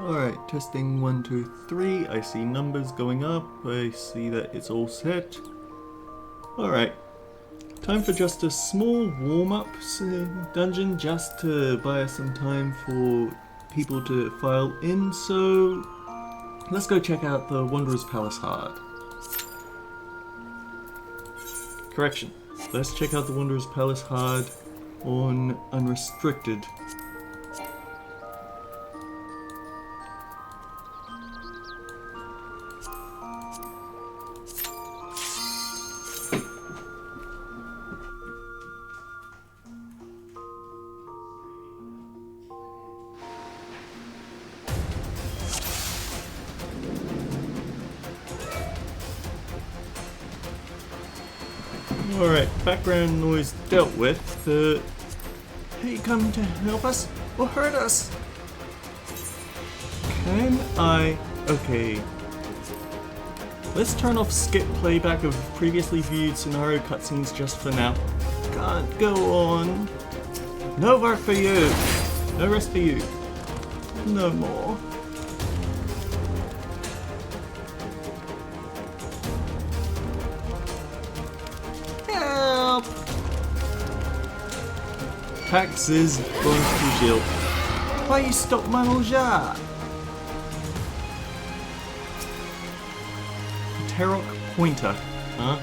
Alright, testing 1, 2, 3. I see numbers going up. I see that it's all set. Alright. Time for just a small warm-up dungeon just to buy us some time for people to file in. So let's go check out the Wanderer's Palace hard. Correction. Let's check out the Wanderer's Palace hard on unrestricted. Alright, background noise dealt with. Are you coming to help us or hurt us? Can I... Okay. Let's turn off skip playback of previously viewed scenario cutscenes just for now. Can't go on. No work for you. No rest for you. No more. Taxes going to jail. Why you stop manger? Tarok pointer, huh?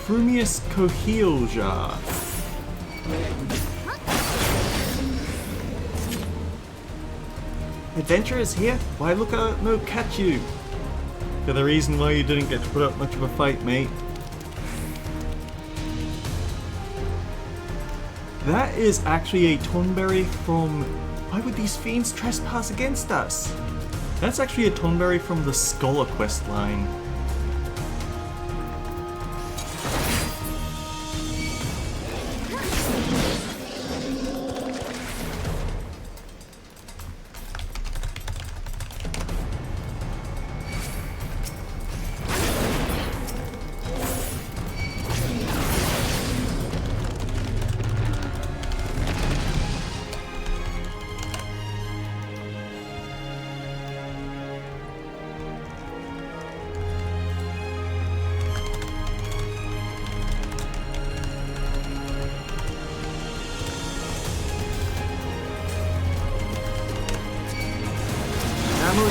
Frumius Coheelja. Adventure is here? Why look out, no catch you? For the reason why you didn't get to put up much of a fight, mate. That is actually a Tonberry from... Why would these fiends trespass against us? That's actually a Tonberry from the Scholar quest line.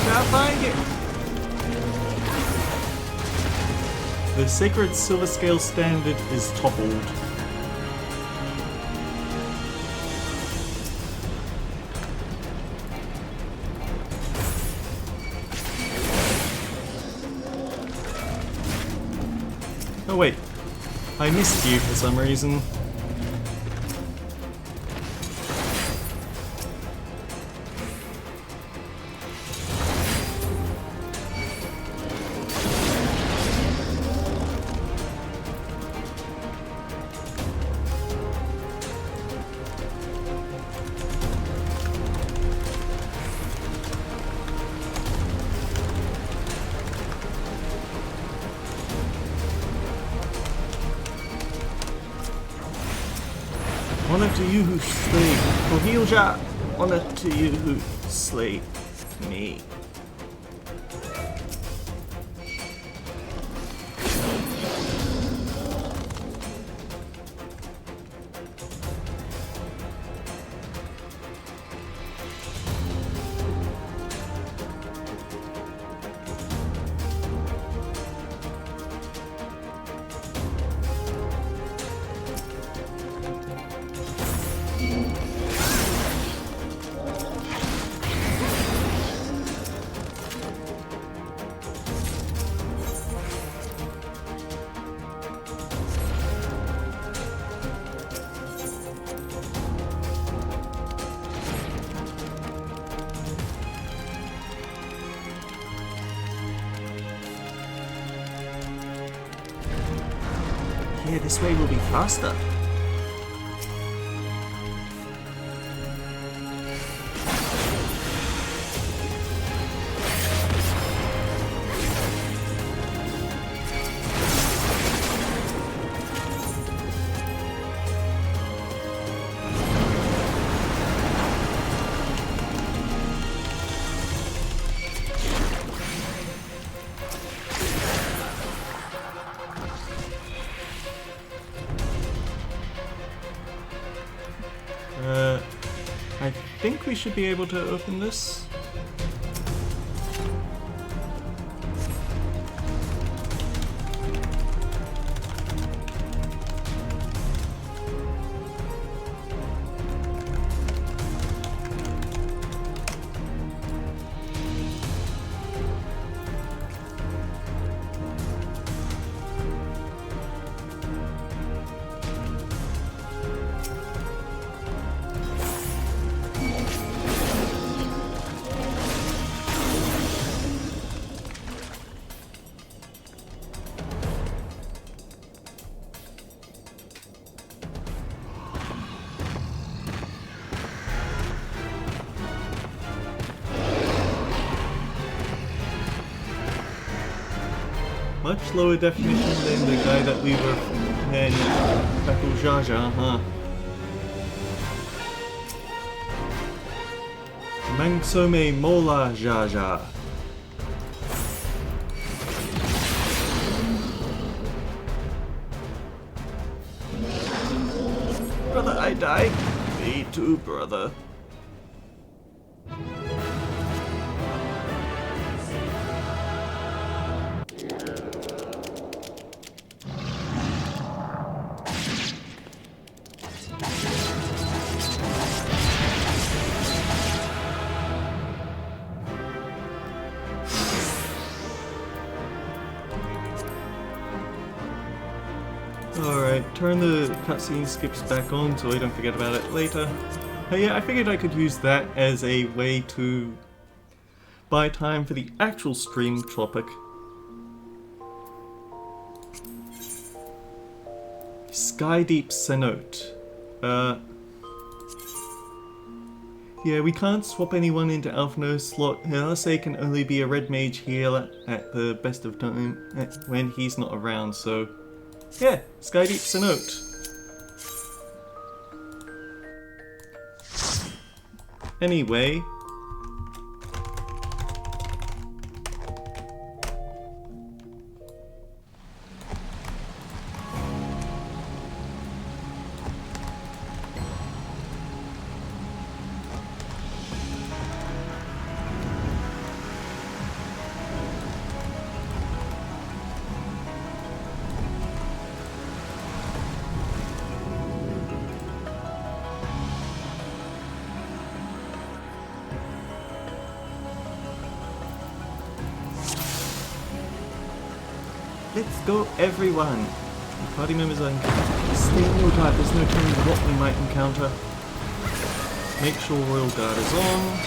I'll find it. The sacred silver scale standard is toppled. Oh wait, I missed you for some reason. Honor to you who slay Coheelja. Honor to you who slay me. Yeah, this way will be faster. I think we should be able to open this. Much lower definition than the guy that we were in Battle Jaja, huh? Mangsome Mola Jaja. Brother, I died. Me too, brother. Alright, turn the cutscene skips back on so I don't forget about it later. But yeah, I figured I could use that as a way to buy time for the actual stream topic. Skydeep Cenote. Yeah, we can't swap anyone into Alphino slot unless they can only be a red mage healer at the best of time when he's not around, so yeah, Skydeep Cenote. Anyway, let's go, everyone! The party members are stay on Royal Guard, there's no telling what we might encounter. Make sure Royal Guard is on.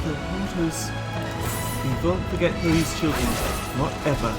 The hunters. We won't forget these children, not ever.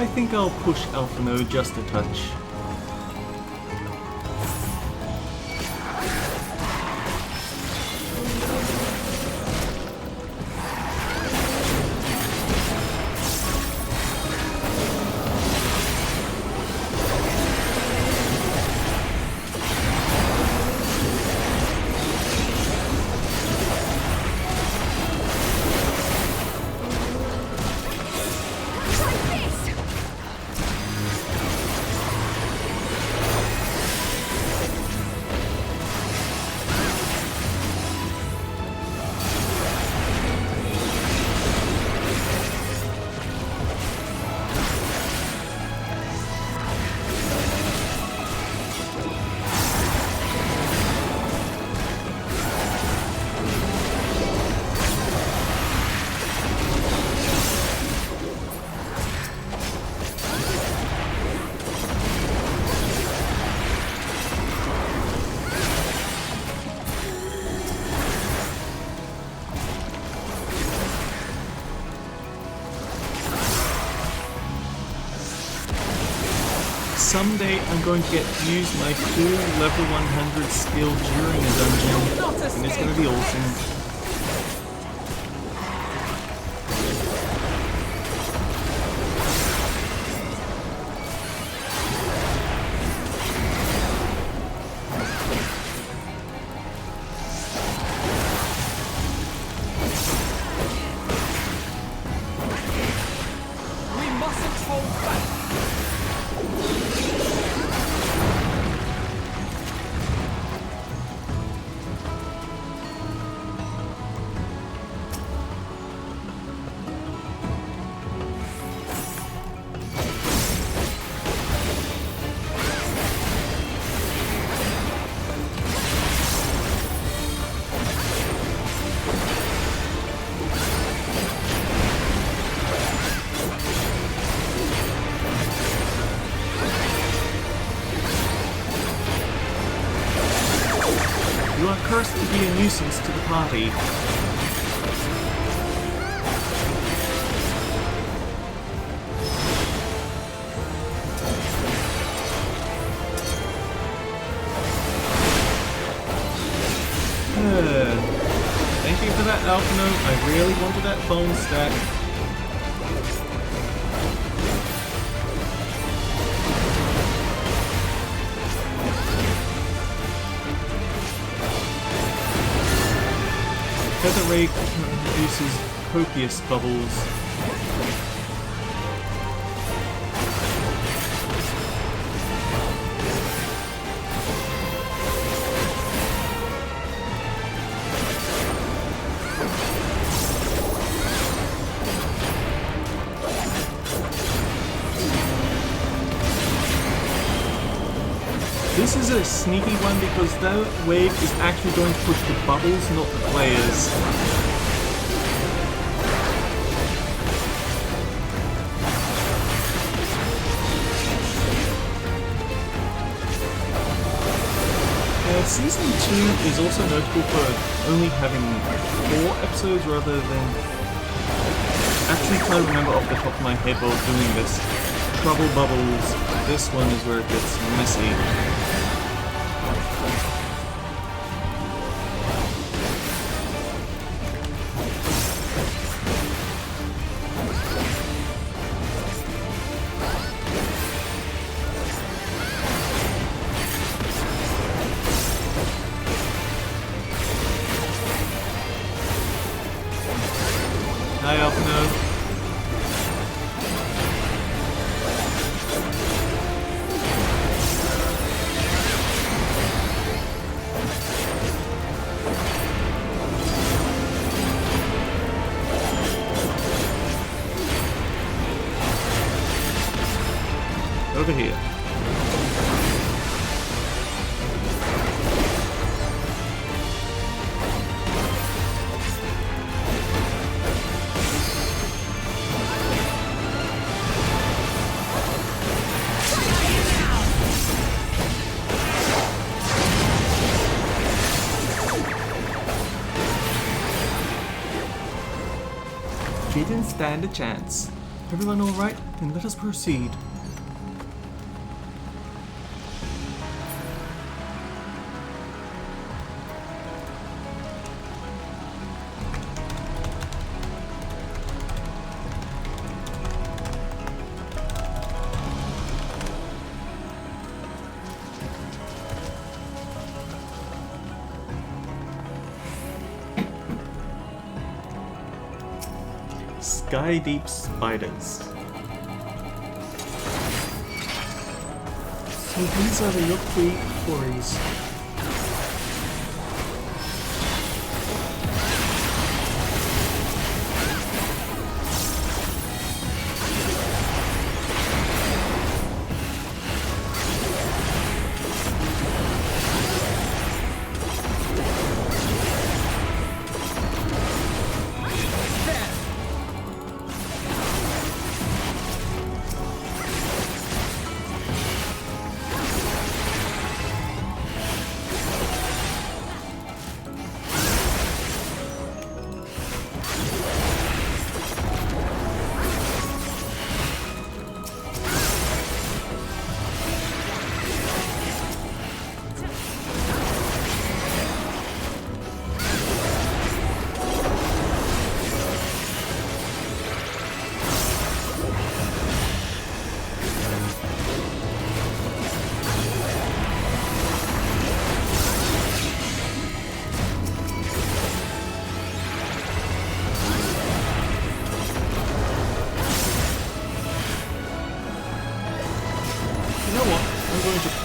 I think I'll push Alphino just a touch. Someday I'm going to get to use my full level 100 skill during a dungeon, and it's going to be awesome. You are cursed to be a nuisance to the party. Thank you for that, Alphino. I really wanted that phone stack. Feather Ray produces copious bubbles. This is a sneaky one because that wave is actually going to push the bubbles, not the players. Season 2 is also notable for only having 4 episodes rather than... Actually can't remember off the top of my head while doing this. Trouble Bubbles. This one is where it gets messy. Hi, Alphino. Over here. Didn't stand a chance. Everyone alright? Then let us proceed. Skydeep spiders. So these are the Yokui quarries.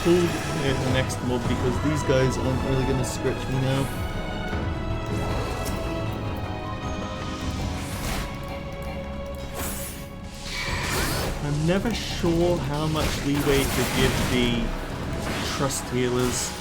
Pull the next mob because these guys aren't really going to scratch me now. I'm never sure how much leeway to give the trust healers.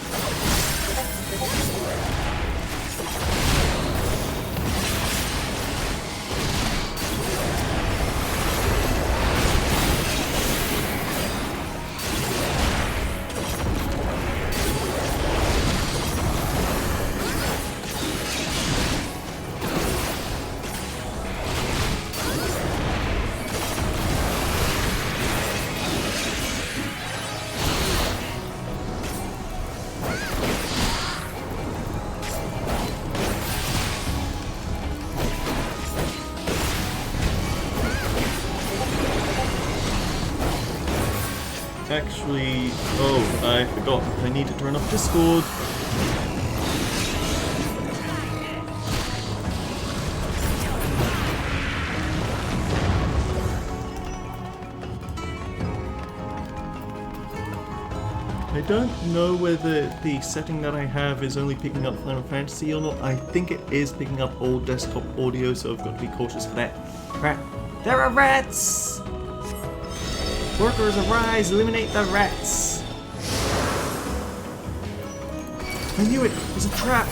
Actually, oh, I forgot. I need to turn off Discord. I don't know whether the setting that I have is only picking up Final Fantasy or not. I think it is picking up all desktop audio, so I've got to be cautious for that. Crap. There are rats! Workers arise, eliminate the rats! I knew it! It was a trap!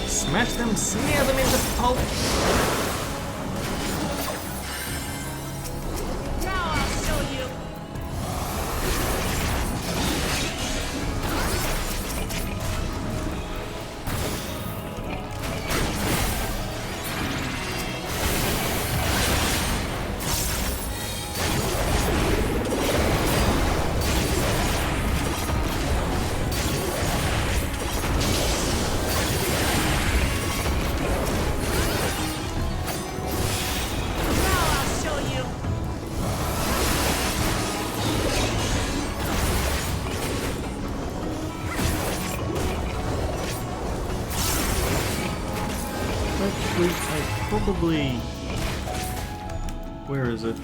Smash them, smear them into pulp! Now I'll show you! probably... Where is it?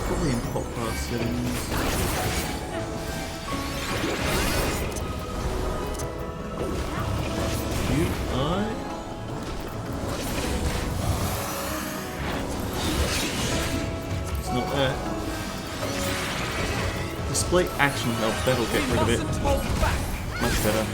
Probably in hotbar settings. UI? It's not there. Display action health, that'll get rid of it. Much better.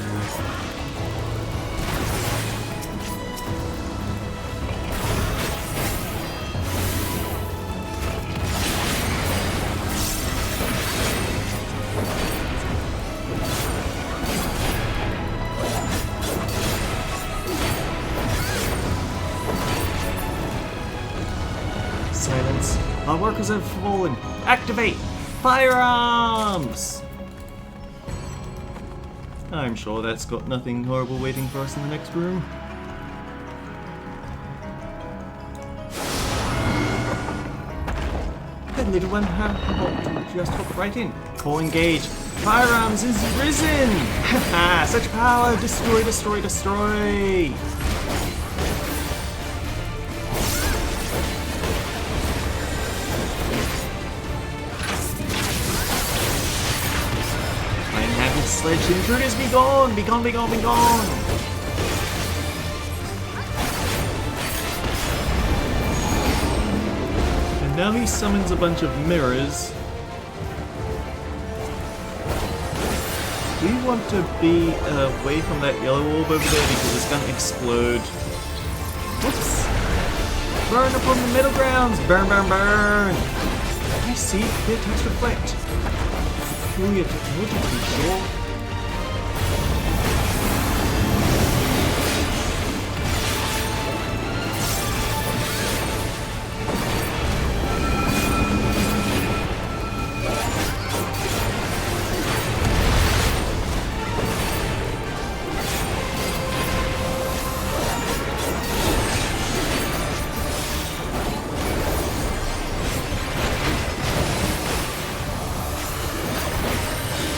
Silence. Our workers have fallen. Activate! Firearms! I'm sure that's got nothing horrible waiting for us in the next room. The little one just hopped right in. Core engage. Firearms is risen! Haha! Such power! Destroy, destroy, destroy! Sledge intruders, be gone! Be gone, be gone, be gone! And now he summons a bunch of mirrors. We want to be away from that yellow orb over there because it's going to explode. Whoops! Burn upon the middle grounds! Burn, burn, burn! I see, clear touch reflect. Peculiar technology to be sure.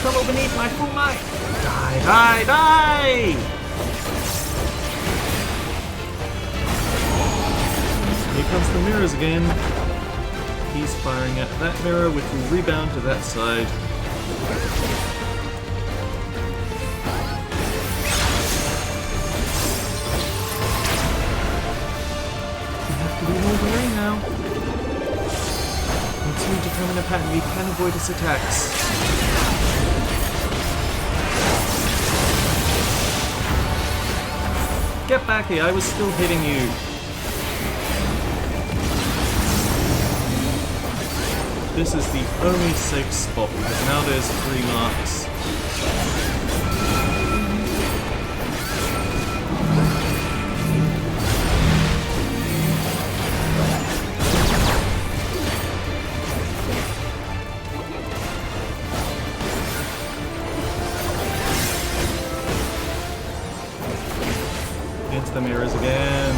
Trouble beneath my full might! Die, die, die! Here comes the mirrors again. He's firing at that mirror, which will rebound to that side. We have to be more wary now. Once we determine a pattern, we can avoid its attacks. Get back here, I was still hitting you. This is the only safe spot because now there's 3 marks. Against the mirrors again.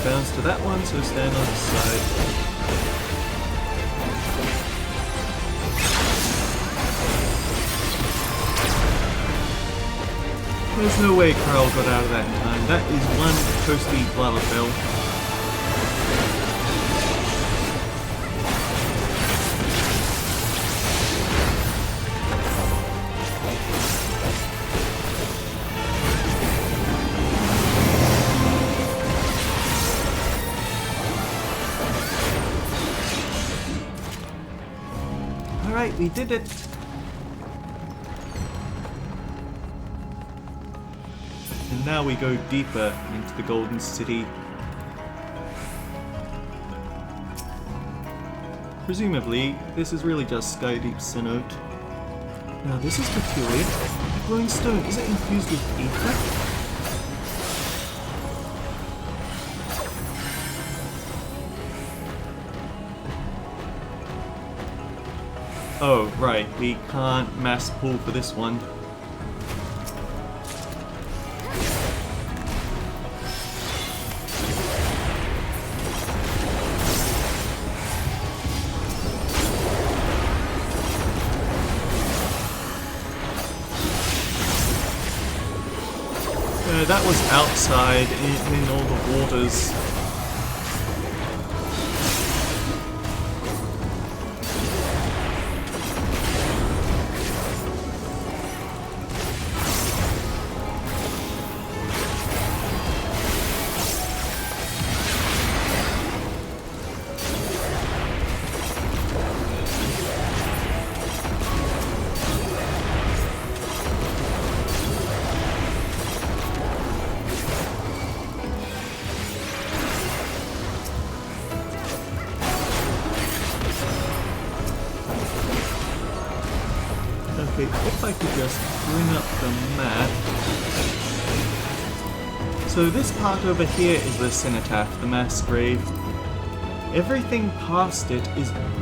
Bounce to that one, so stand on the side. There's no way Carl got out of that in time. That is one toasty lava fill. Alright, we did it! And now we go deeper into the Golden City. Presumably, this is really just Skydeep Cenote. Now this is peculiar. The glowing stone, is it infused with ether? Oh, right, we can't mass pull for this one. That was outside in all the waters. Okay, if I could just bring up the map. So this part over here is the Cenotaph, the mass grave. Everything past it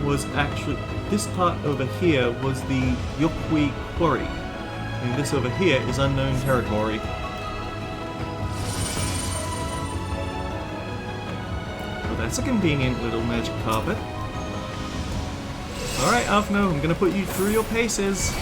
was actually... This part over here was the Yokwi Quarry. And this over here is unknown territory. Well, that's a convenient little magic carpet. Alright, Alphno, I'm gonna put you through your paces.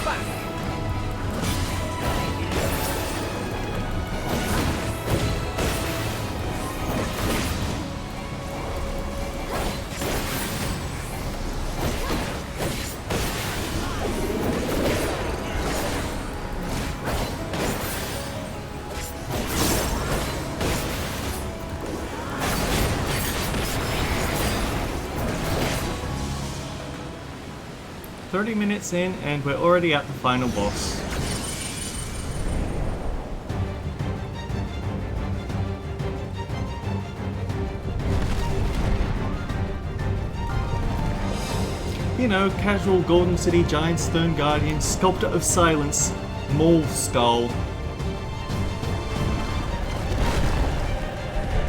back. 30 minutes in and we're already at the final boss. You know, casual Golden City Giant Stone Guardian, Sculptor of Silence, Maul Skull.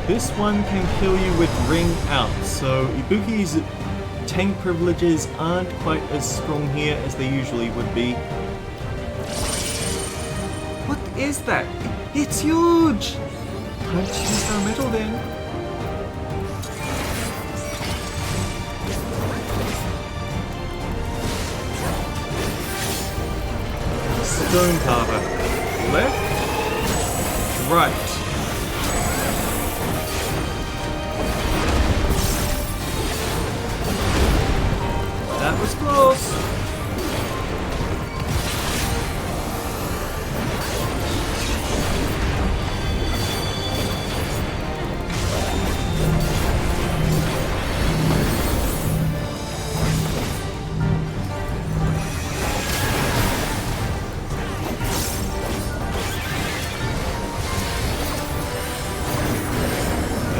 This one can kill you with Ring Out, so Ibuki's tank privileges aren't quite as strong here as they usually would be. What is that? It's huge! Time to use our metal then. Stone carver. Left. Right. That was close.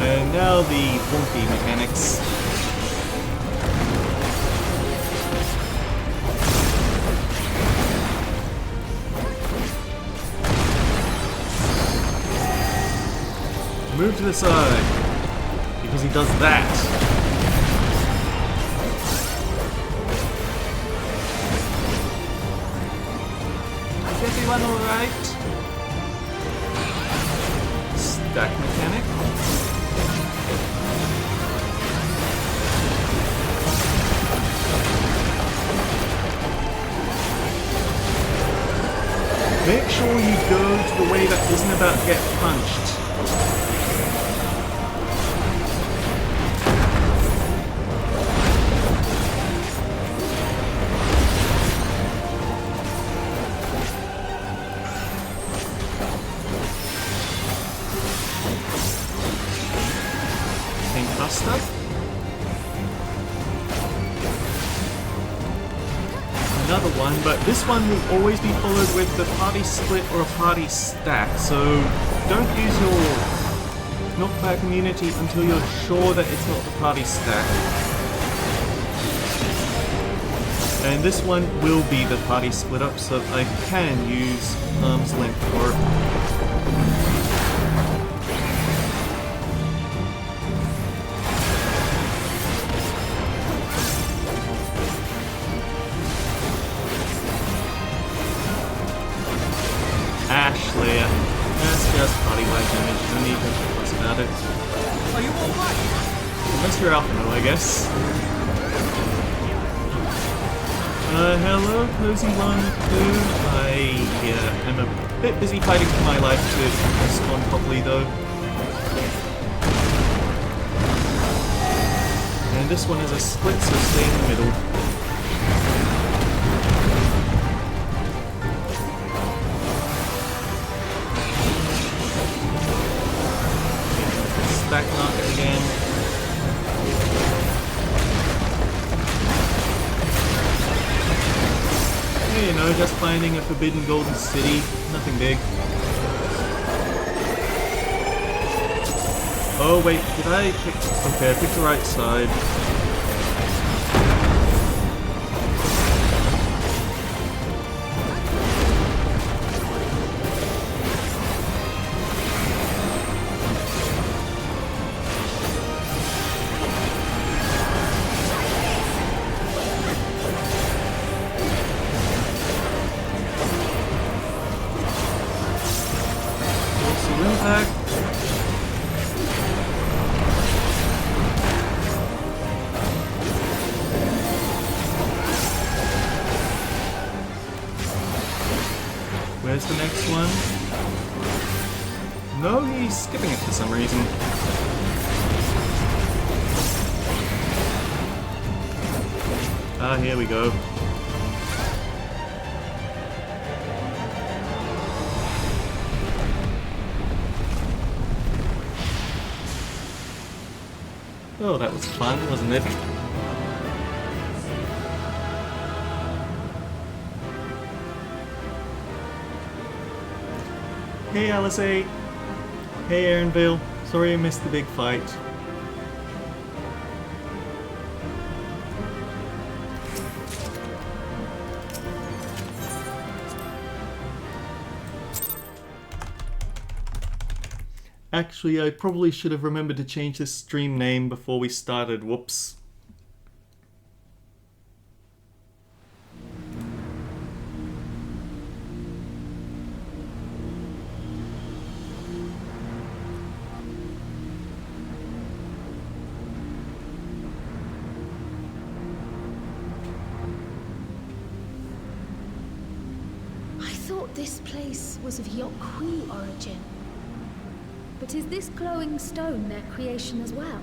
And now the wonky mechanics. Move to the side. Because he does that. Is everyone alright? Stack mechanic. Make sure you go to the way that isn't about to get punched. Another one, but this one will always be followed with the party split or a party stack, so don't use your knockback immunity until you're sure that it's not the party stack. And this one will be the party split up, so I can use arm's length for it. That's just body-wide damage, no need to fuss about it. Are you alright? Unless you're Alpha, I guess. Hello, Cozy One 2. I am a bit busy fighting for my life to respond properly though. And this one is a split, so stay in the middle. Back knock it again. Hey, you know, just finding a forbidden golden city. Nothing big. Oh wait, did I pick... Okay, I picked the right side. Where's the next one? No, he's skipping it for some reason. Ah, here we go. Oh, that was fun, wasn't it? Hey Alice A. Hey Aaronville. Sorry I missed the big fight. Actually, I probably should have remembered to change this stream name before we started. Whoops. I thought this place was of Yokhui origin. But is this glowing stone their creation as well?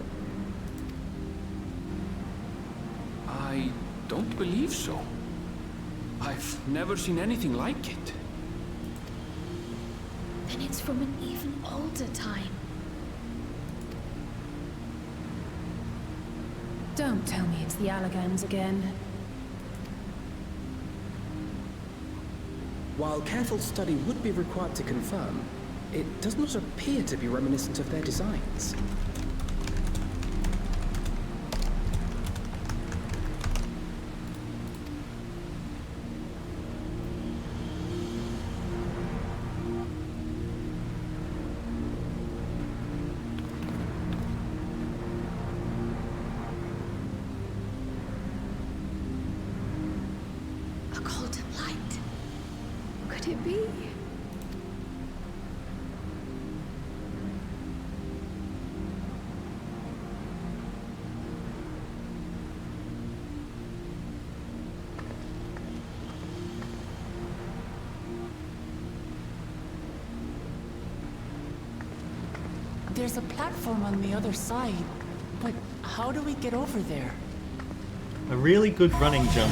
I don't believe so. I've never seen anything like it. Then it's from an even older time. Don't tell me it's the Allagans again. While careful study would be required to confirm, it does not appear to be reminiscent of their designs. Could it be? There's a platform on the other side, but how do we get over there? A really good running jump.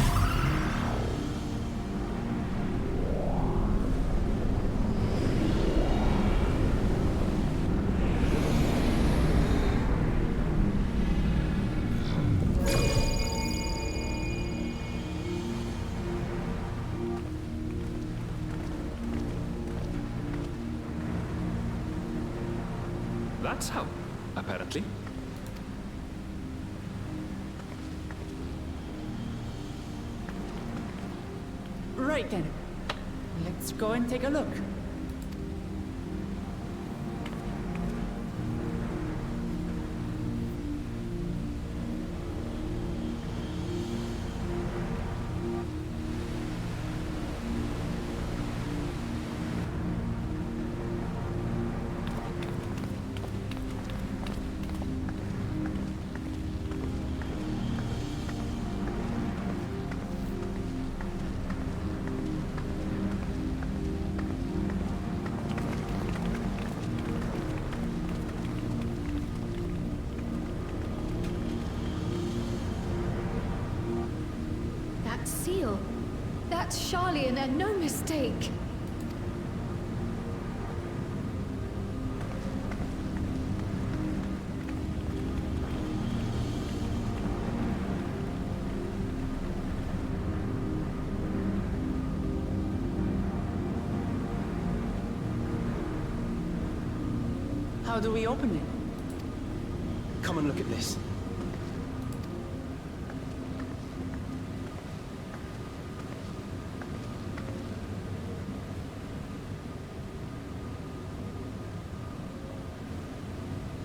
That's how, apparently. Right then. Let's go and take a look. That seal. That's Charlian and no mistake. How do we open it? Come and look at this.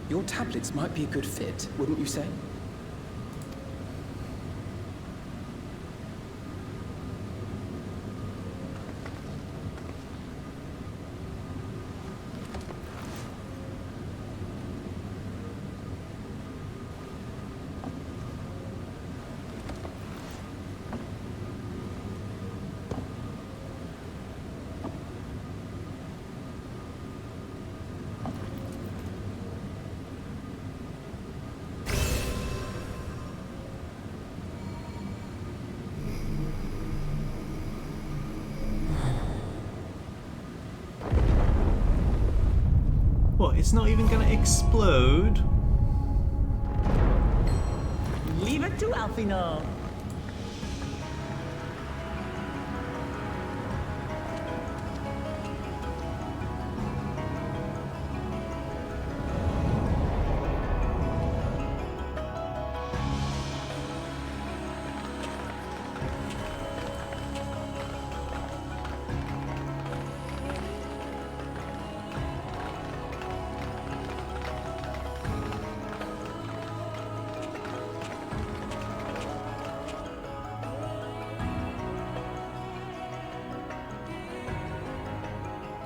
Your tablets might be a good fit, wouldn't you say? What, it's not even gonna explode? Leave it to Alfino.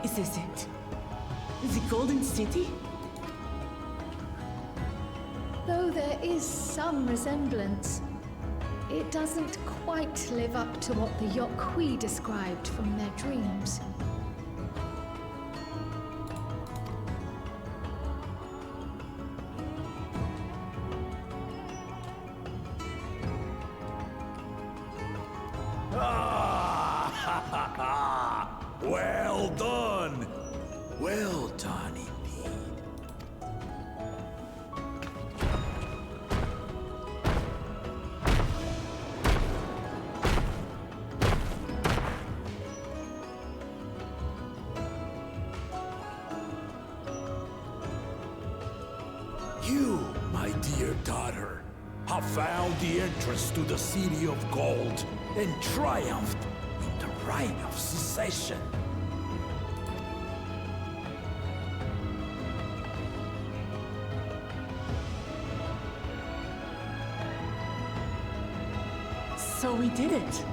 Is this it? The Golden City? Though there is some resemblance, it doesn't quite live up to what the Yokwi described from their dreams. Well done! Well done, indeed. You, my dear daughter, have found the entrance to the City of Gold and triumphed in the rite of secession. So we did it.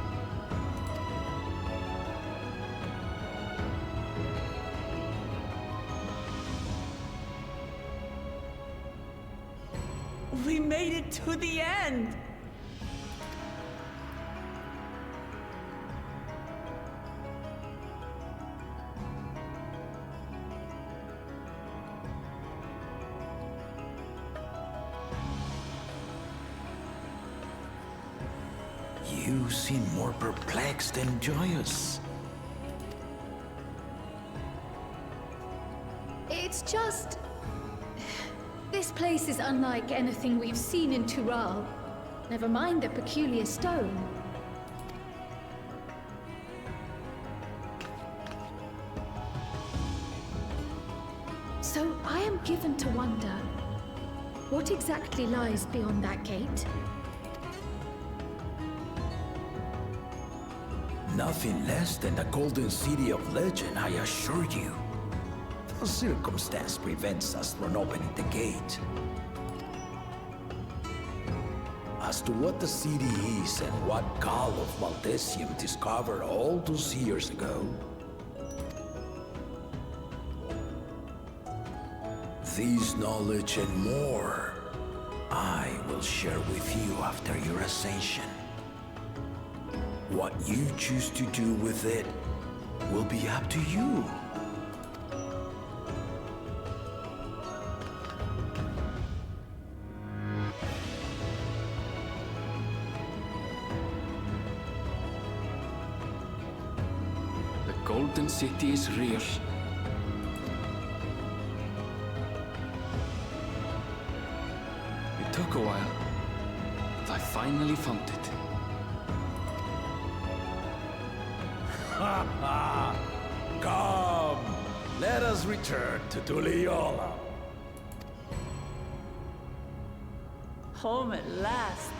We made it to the end! You seem more perplexed than joyous. It's just... This place is unlike anything we've seen in Tural. Never mind the peculiar stone. So I am given to wonder, what exactly lies beyond that gate? Nothing less than the golden city of legend, I assure you. The circumstance prevents us from opening the gate. As to what the city is and what Gall of Valdesium discovered all those years ago, this knowledge and more, I will share with you after your ascension. What you choose to do with it will be up to you. The Golden City is real. It took a while, but I finally found it. Come, let us return to Tuliola. Home at last.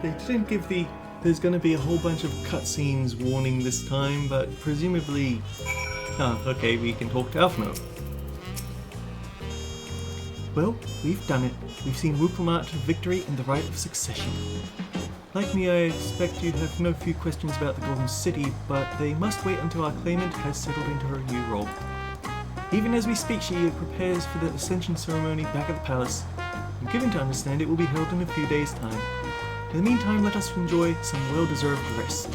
They didn't give the... There's going to be a whole bunch of cutscenes warning this time, but presumably... Ah, okay, we can talk to Alphino. Well, we've done it. We've seen Wukelmart to victory and the right of succession. Like me, I expect you have no few questions about the Golden City, but they must wait until our claimant has settled into her new role. Even as we speak, she prepares for the Ascension ceremony back at the palace. I'm given to understand it will be held in a few days' time. In the meantime, let us enjoy some well-deserved rest.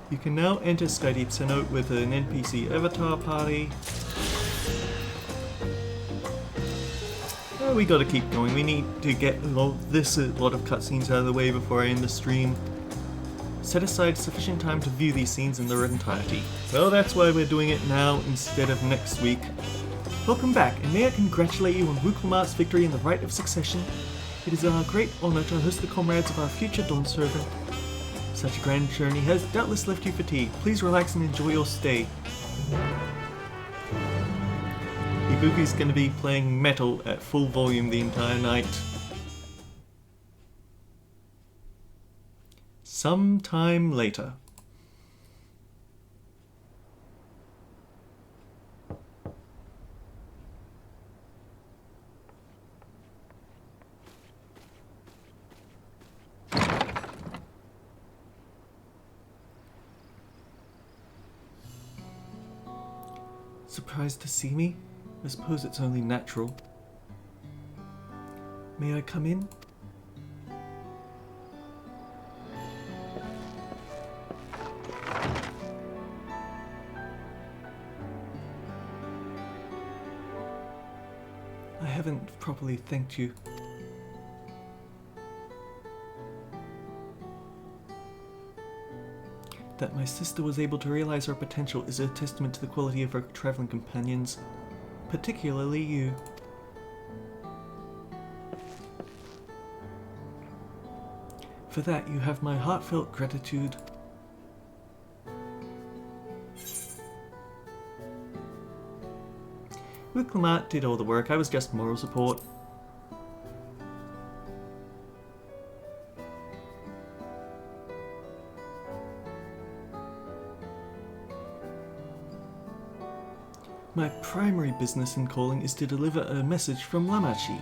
You can now enter Skydeep Cenote with an NPC avatar party. We gotta keep going. We need to get a lot of cutscenes out of the way before I end the stream. Set aside sufficient time to view these scenes in their entirety. Well, that's why we're doing it now instead of next week. Welcome back, and may I congratulate you on Wukelmart's victory and the right of succession. It is our great honour to host the comrades of our future Dawn servant. Such a grand journey has doubtless left you fatigued. Please relax and enjoy your stay. Ibuki's going to be playing metal at full volume the entire night. Sometime later. Surprised to see me? I suppose it's only natural. May I come in? I haven't properly thanked you. That my sister was able to realize her potential is a testament to the quality of her traveling companions, particularly you. For that, you have my heartfelt gratitude. Wukelmart did all the work, I was just moral support. My primary business in calling is to deliver a message from Lamachi.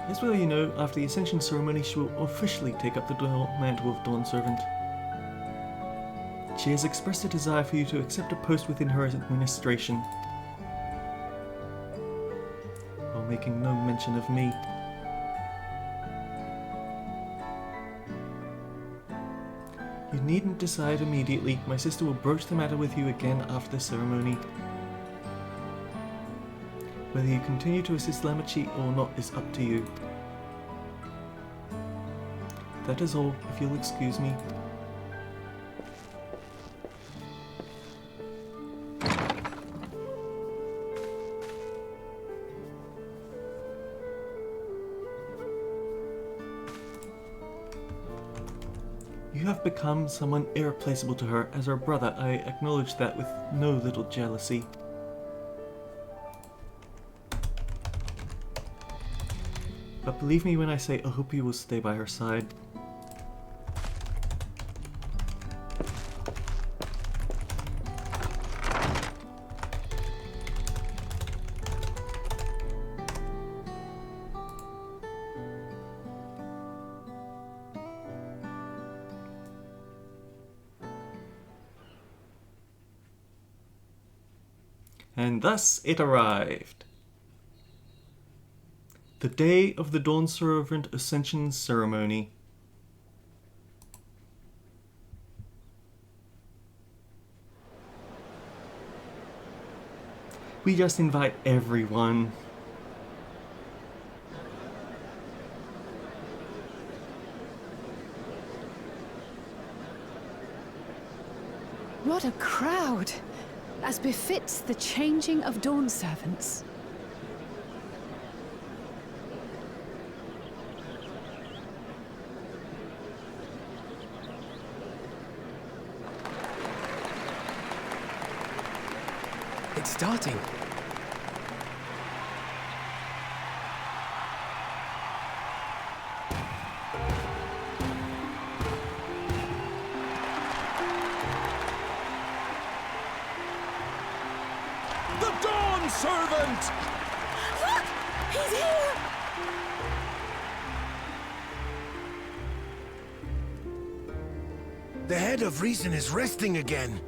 As well, you know, after the Ascension ceremony, she will officially take up the mantle of Dawn Servant. She has expressed a desire for you to accept a post within her administration, while making no mention of me. You needn't decide immediately. My sister will broach the matter with you again after the ceremony. Whether you continue to assist Lamachi or not is up to you. That is all, if you'll excuse me. You have become someone irreplaceable to her. As her brother, I acknowledge that with no little jealousy. But believe me when I say I hope you will stay by her side. And thus it arrived. The day of the Dawn Servant Ascension ceremony. We just invite everyone. What a crowd! As befits the changing of Dawn Servants. It's starting. The Dawn Servant! Look! He's here! The head of reason is resting again.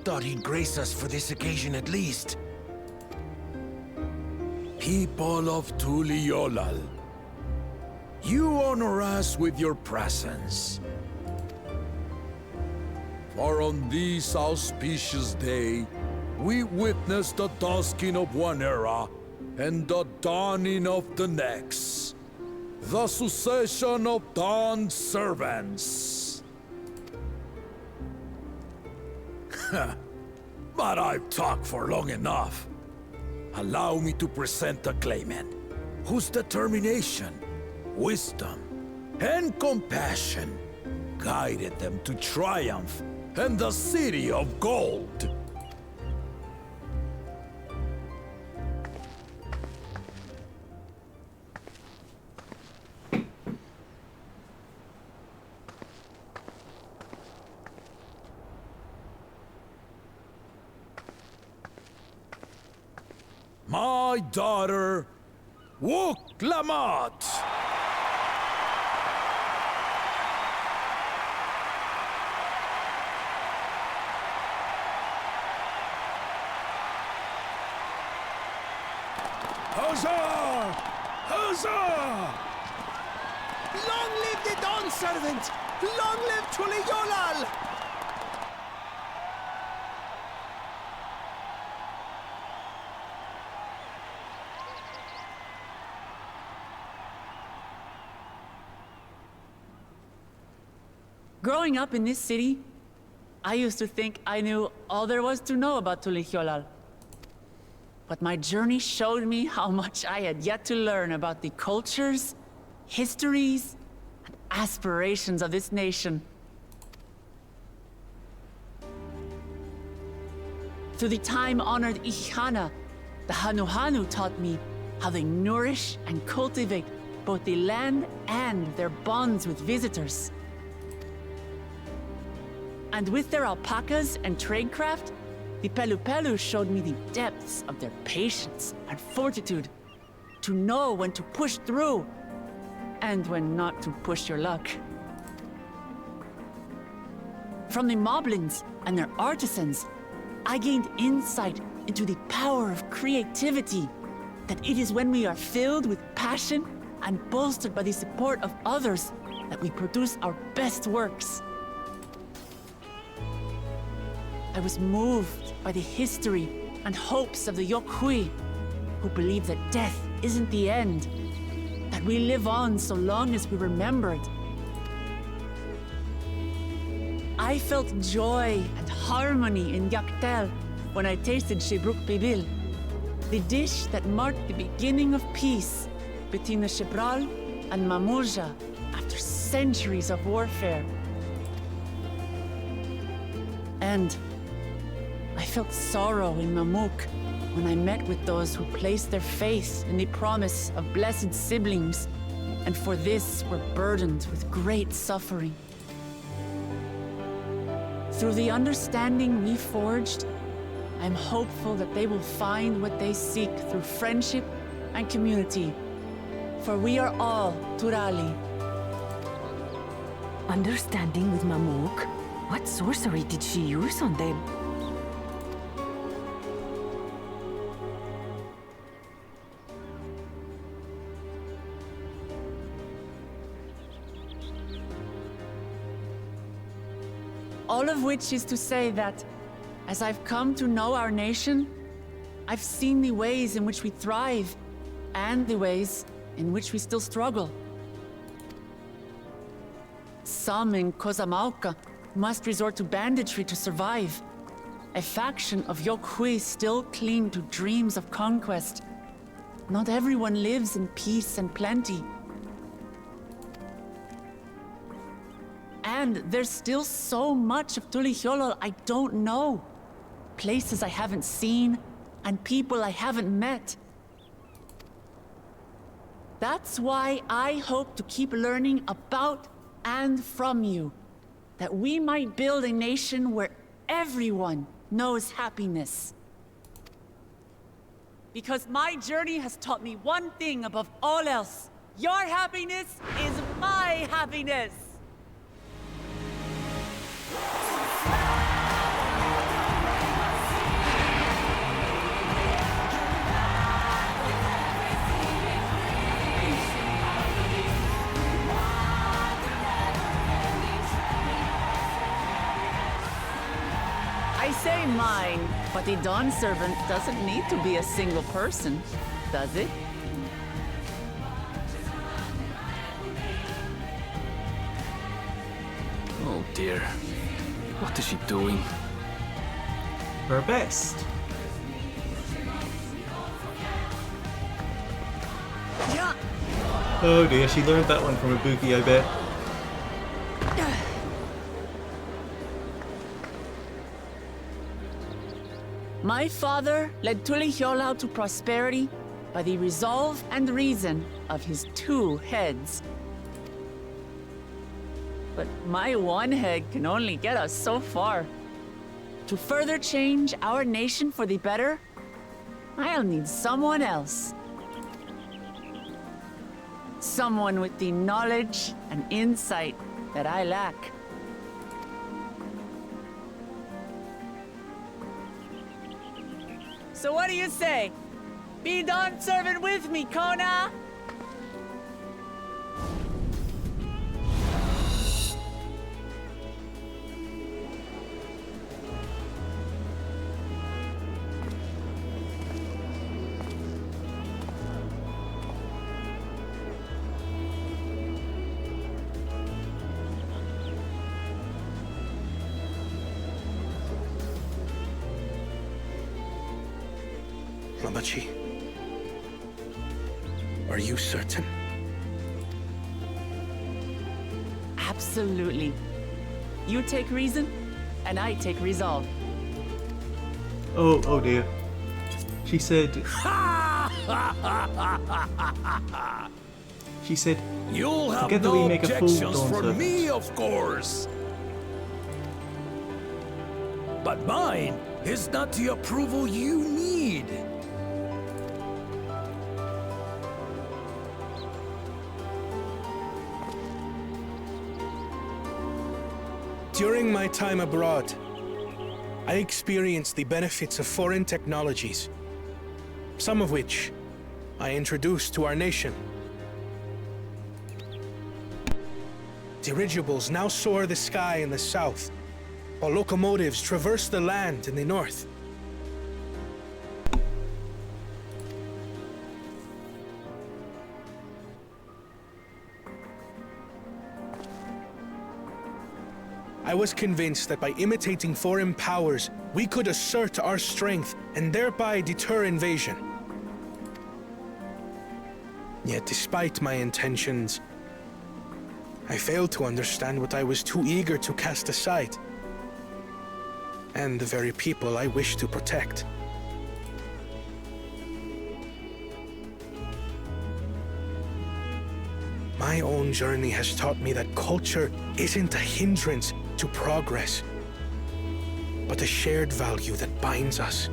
Thought he'd grace us for this occasion at least. People of Tuliolal, you honor us with your presence. For on this auspicious day, we witness the dusking of one era and the dawning of the next. The succession of Dawn Servants. But I've talked for long enough. Allow me to present a claimant whose determination, wisdom, and compassion guided them to triumph in the City of Gold. My daughter, Wook Lamat. Huzzah! Huzzah! Long live the Dawn Servant! Long live Tuliolal! Growing up in this city, I used to think I knew all there was to know about Tuliolal. But my journey showed me how much I had yet to learn about the cultures, histories, and aspirations of this nation. Through the time-honored Ihana, the Hanuhanu taught me how they nourish and cultivate both the land and their bonds with visitors. And with their alpacas and tradecraft, the Pelupelu showed me the depths of their patience and fortitude, to know when to push through and when not to push your luck. From the moblins and their artisans, I gained insight into the power of creativity, that it is when we are filled with passion and bolstered by the support of others that we produce our best works. I was moved by the history and hopes of the Yokhui, who believe that death isn't the end, that we live on so long as we remembered. I felt joy and harmony in Yaktel when I tasted Shebruk Pibil, the dish that marked the beginning of peace between the Shebral and Mamulja after centuries of warfare. And I felt sorrow in Mamuk when I met with those who placed their faith in the promise of blessed siblings, and for this were burdened with great suffering. Through the understanding we forged, I am hopeful that they will find what they seek through friendship and community, for we are all Turali. Understanding with Mamuk? What sorcery did she use on them? All of which is to say that, as I've come to know our nation, I've seen the ways in which we thrive, and the ways in which we still struggle. Some in Kozamauka must resort to banditry to survive. A faction of Yokhui still cling to dreams of conquest. Not everyone lives in peace and plenty. And there's still so much of Tulihyolol I don't know. Places I haven't seen, and people I haven't met. That's why I hope to keep learning about and from you, that we might build a nation where everyone knows happiness. Because my journey has taught me one thing above all else. Your happiness is my happiness! I say mine, but the Dawn Servant doesn't need to be a single person, does it? Oh dear. What is she doing? Her best. Yeah. Oh dear, she learned that one from Ibuki, I bet. My father led Tulihyolal to prosperity by the resolve and reason of his 2 heads. But my one head can only get us so far. To further change our nation for the better, I'll need someone else. Someone with the knowledge and insight that I lack. So what do you say? Be Dawn Servant with me, Kona! Ramachi, are you certain? Absolutely. You take reason, and I take resolve. Oh dear. She said... She said, You'll have together no we make a full objections Dawn from Servant. me, of course. But mine is not the approval you need. During my time abroad, I experienced the benefits of foreign technologies, some of which I introduced to our nation. Dirigibles now soar the sky in the south, while locomotives traverse the land in the north. I was convinced that by imitating foreign powers, we could assert our strength and thereby deter invasion. Yet despite my intentions, I failed to understand what I was too eager to cast aside, and the very people I wish to protect. My own journey has taught me that culture isn't a hindrance to progress, but a shared value that binds us,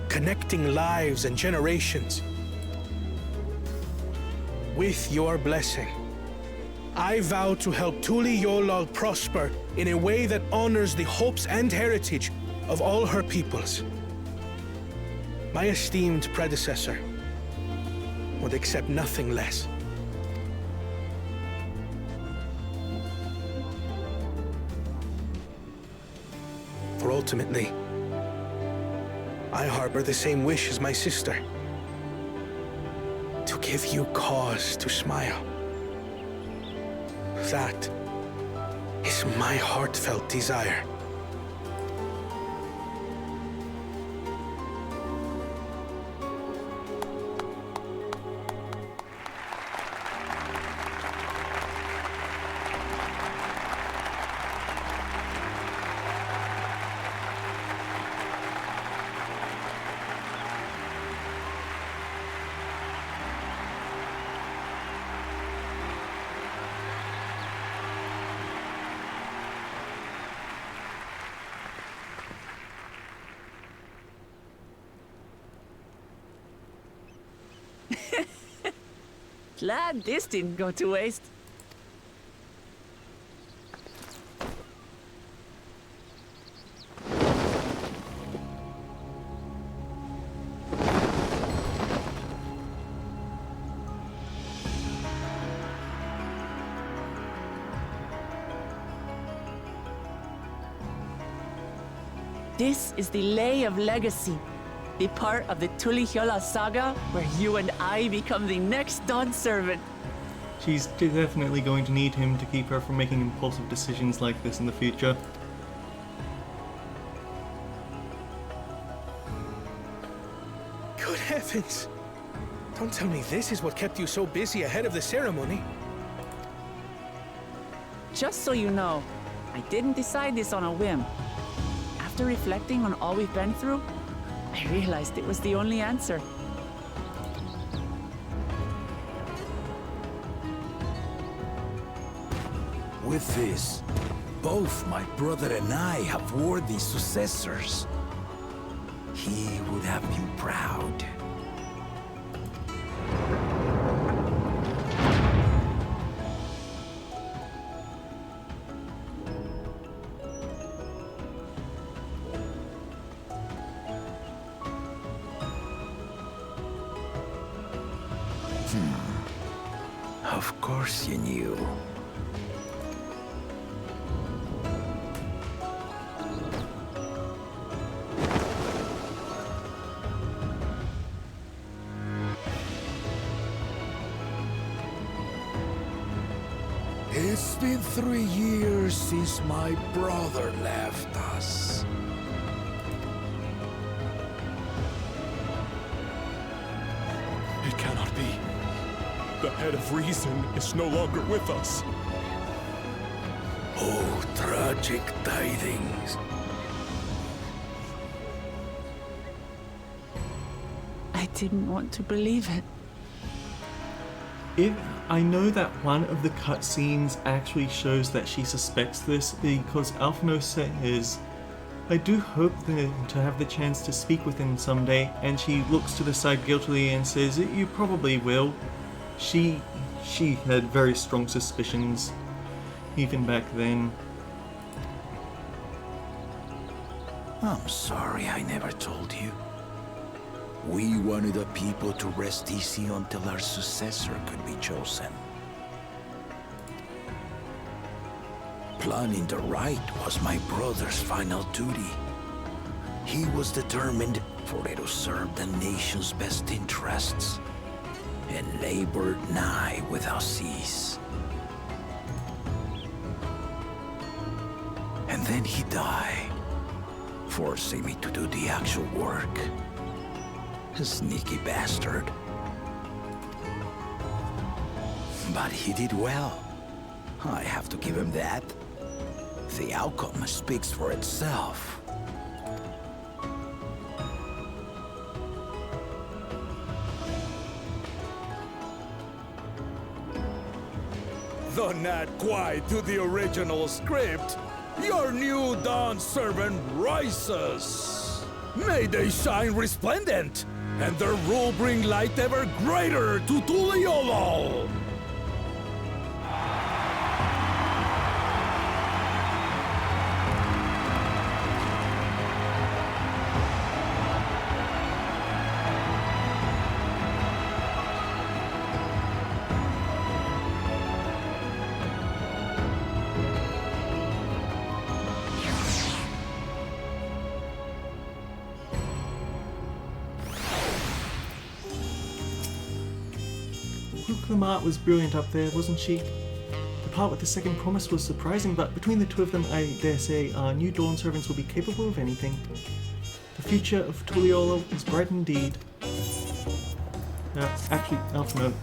connecting lives and generations. With your blessing, I vow to help Tuliyollal prosper in a way that honors the hopes and heritage of all her peoples. My esteemed predecessor would accept nothing less. For ultimately, I harbor the same wish as my sister, to give you cause to smile. That is my heartfelt desire. Glad this didn't go to waste. This is the Lay of Legacy, the part of the Tuliyollal saga where you and I become the next Dawn servant. She's definitely going to need him to keep her from making impulsive decisions like this in the future. Good heavens! Don't tell me this is what kept you so busy ahead of the ceremony. Just so you know, I didn't decide this on a whim. After reflecting on all we've been through, I realized it was the only answer. With this, both my brother and I have worthy successors. He would have been proud. Of course you knew. It's been 3 years since my brother left us. It cannot be. The head of reason is no longer with us. Oh, tragic tidings. I didn't want to believe it. I know that one of the cutscenes actually shows that she suspects this, because Alphino says, I do hope to have the chance to speak with him someday, and she looks to the side guiltily and says, you probably will. She had very strong suspicions, even back then. I'm sorry I never told you. We wanted the people to rest easy until our successor could be chosen. Planning the rite was my brother's final duty. He was determined for it to serve the nation's best interests, and labored nigh without cease. And then he died, forcing me to do the actual work. A sneaky bastard. But he did well. I have to give him that. The outcome speaks for itself. Though not quite to the original script, your new Dawn servant rises. May they shine resplendent, and their rule bring light ever greater to Tuliyollal. Art was brilliant up there, wasn't she? The part with the second promise was surprising, but between the two of them, I dare say our new Dawn servants will be capable of anything. The future of Tuliyollal is bright indeed. Actually, Alpha Note.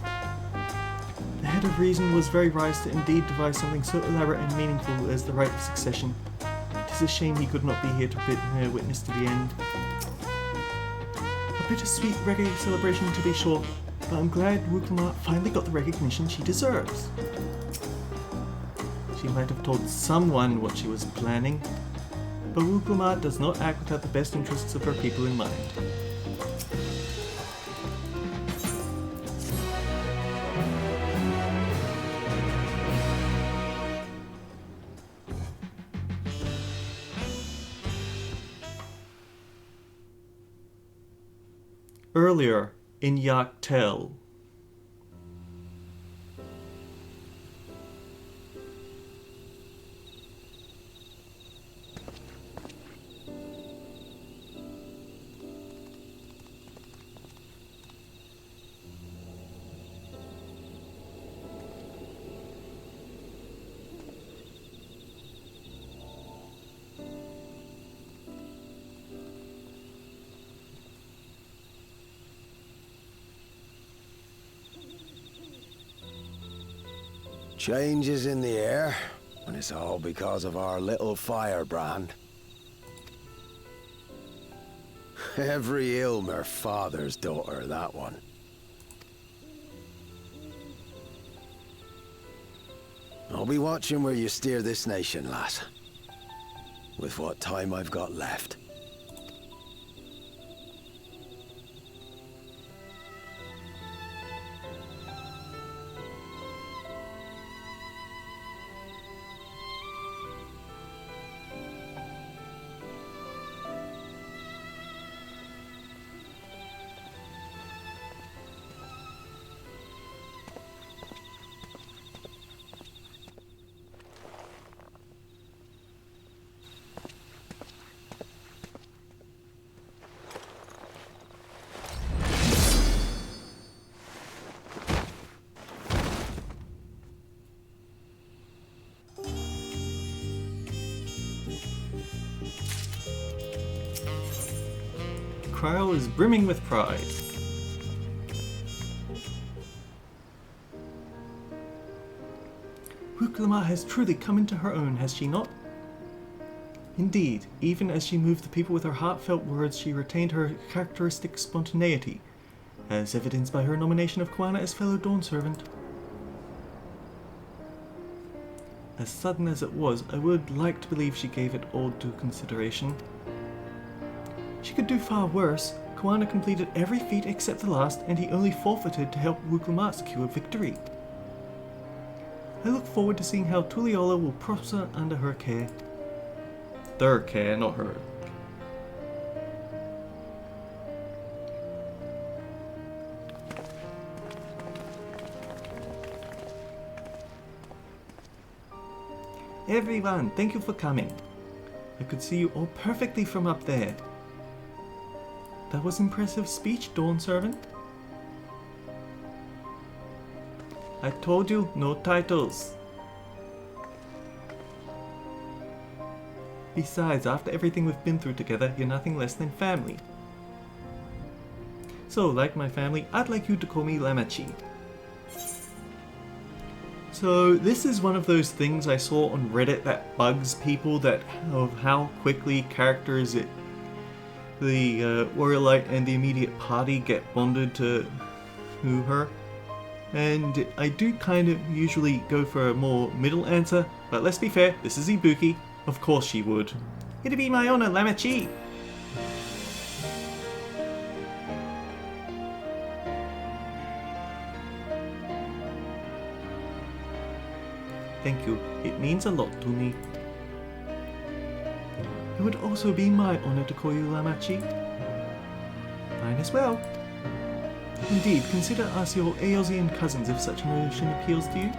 The head of reason was very wise to indeed devise something so elaborate and meaningful as the rite of succession. It is a shame he could not be here to witness to the end. A bittersweet reggae celebration to be sure, but I'm glad Wuklamat finally got the recognition she deserves. She might have told someone what she was planning, but Wuklamat does not act without the best interests of her people in mind. Earlier in Dawntrail. Changes in the air, and it's all because of our little firebrand. Every Ilmer father's daughter, that one. I'll be watching where you steer this nation, lass. With what time I've got left. Cryle is brimming with pride. Wuklamat has truly come into her own, has she not? Indeed, even as she moved the people with her heartfelt words, she retained her characteristic spontaneity, as evidenced by her nomination of Kwana as fellow Dawn servant. As sudden as it was, I would like to believe she gave it all due consideration. She could do far worse. Kwana completed every feat except the last, and he only forfeited to help Wuklamat secure victory. I look forward to seeing how Tuliyollal will prosper under her care. Their care, not her. everyone, thank you for coming. I could see you all perfectly from up there. That was impressive speech, Dawn Servant. I told you, no titles. Besides, after everything we've been through together, you're nothing less than family. So, like my family, I'd like you to call me Lamachi. So, this is one of those things I saw on Reddit that bugs people, that of how quickly characters at the Warriorlight and the immediate party get bonded to her. And I do kind of usually go for a more middle answer, but let's be fair, this is Ibuki. Of course she would. It'd be my honor, Lamachi! Thank you, it means a lot to me. It would also be my honor to call you Lamachi. Mine as well. Indeed, consider us your Eosian cousins if such a notion appeals to you.